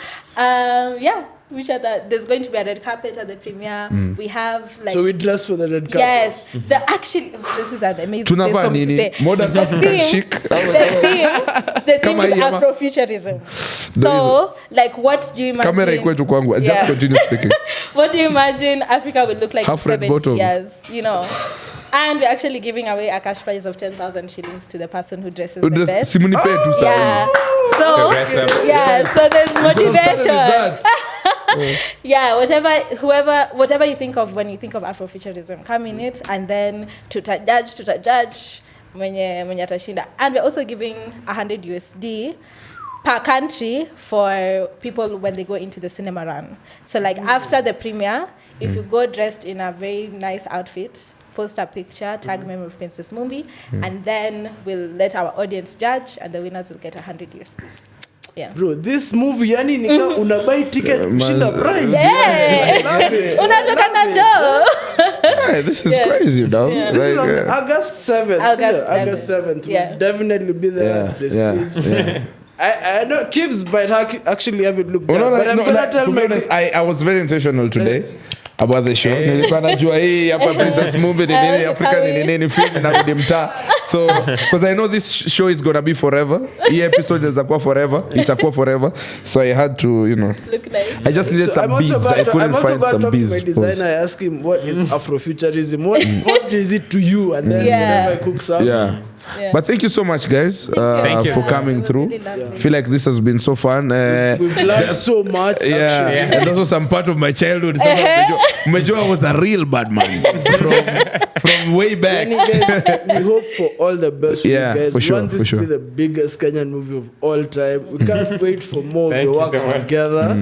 which are there's going to be a red carpet at the premiere. We have like, so we dress for the red carpet. Yes, this is an amazing place Tunavaa for me to nini? say. Modern African chic. The theme is Afrofuturism. So, like, what do you imagine? Camera ikwetu kwangu. Just continue speaking. What do you imagine Africa will look like in 70 bottom. years? And we're actually giving away a cash prize of 10,000 shillings to the person who dresses the best. Simuni pay tu sawa. Yeah. So there's motivation. Whatever you think of when you think of Afrofuturism, come in it, and then tutajudge mwenye atashinda. And we're also giving $100 per country for people when they go into the cinema run. So like after the premiere, if you go dressed in a very nice outfit, post a picture, tag Memory of Princess Mumbi, and then we'll let our audience judge, and the winners will get $100. Yeah. Bro, this movie yani nika unabuy ticket kushinda prize. Unatoka na do. This is crazy, dog. Yeah. This is on August 7th. August 7th. We'll definitely be there at Prestige. I know Kibbs might actually have it look bad, but I'm gonna tell me. I was very intentional today about the show. Nilikuwa najua hii hapa Princess Mumbi ni nini, Africa ni nini, film na kudimta. So because I know this show is gonna be forever. Hii episode itakuwa forever. Itakuwa forever. So I had to, look nice. I just needed some beats. I couldn't find some beats. My designer, I asked him what is Afrofuturism. What is it to you? And then whenever I cook some. Yeah. But thank you so much, guys, for coming through. I feel like this has been so fun. We've learned so much. Yeah, and also some part of my childhood. Mejo was a real bad man from way back. We hope for all the best for you guys. For sure, we want this to be the biggest Kenyan movie of all time. We can't wait for more of the works together.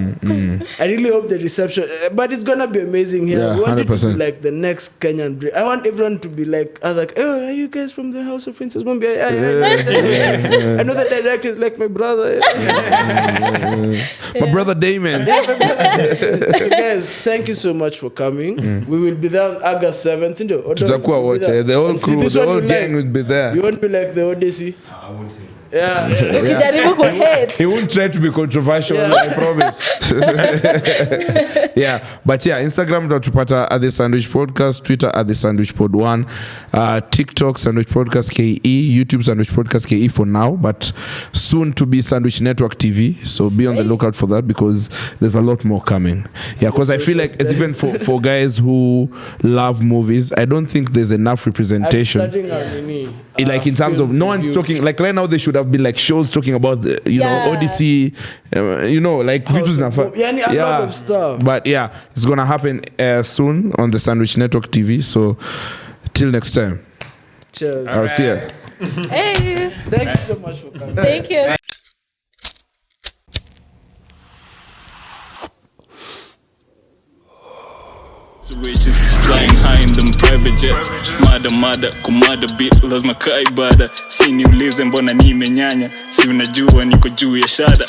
I really hope the reception, but it's gonna be amazing here. Yeah, we want 100%. It to be like the next Kenyan dream. I want everyone to be like, oh, are you guys from the House of Princess Mumbi? I know the director is like my brother. My brother Damon. So guys, thank you so much for coming. We will be there on August 7th. Tutakuwa wote. The whole crew, the whole gang will be there. You won't be like the Odyssey. I won't hate. Yeah. He won't try to be controversial, I promise. But Instagram tatupata at the Sandwich Podcast, Twitter at the Sandwich Pod 1, TikTok Sandwich Podcast KE, YouTube Sandwich Podcast KE for now, but soon to be Sandwich Network TV. So be on the lookout for that, because there's a lot more coming. Because I feel like, as even for guys who love movies, I don't think there's enough representation. Like in terms of no one's talking, like right now they should have been like shows talking about the, Odyssey, like videos a lot of stuff. But it's gonna happen soon on the Sandwich Network TV. So till next time, cheers. I'll see you. Hey, thank you so much for coming. Thank you. Riches, flying high in them private jets. Mada kumada beat lazima kaibada. Si niulize mbona nimenyanya, si unajua niko juu ya shada.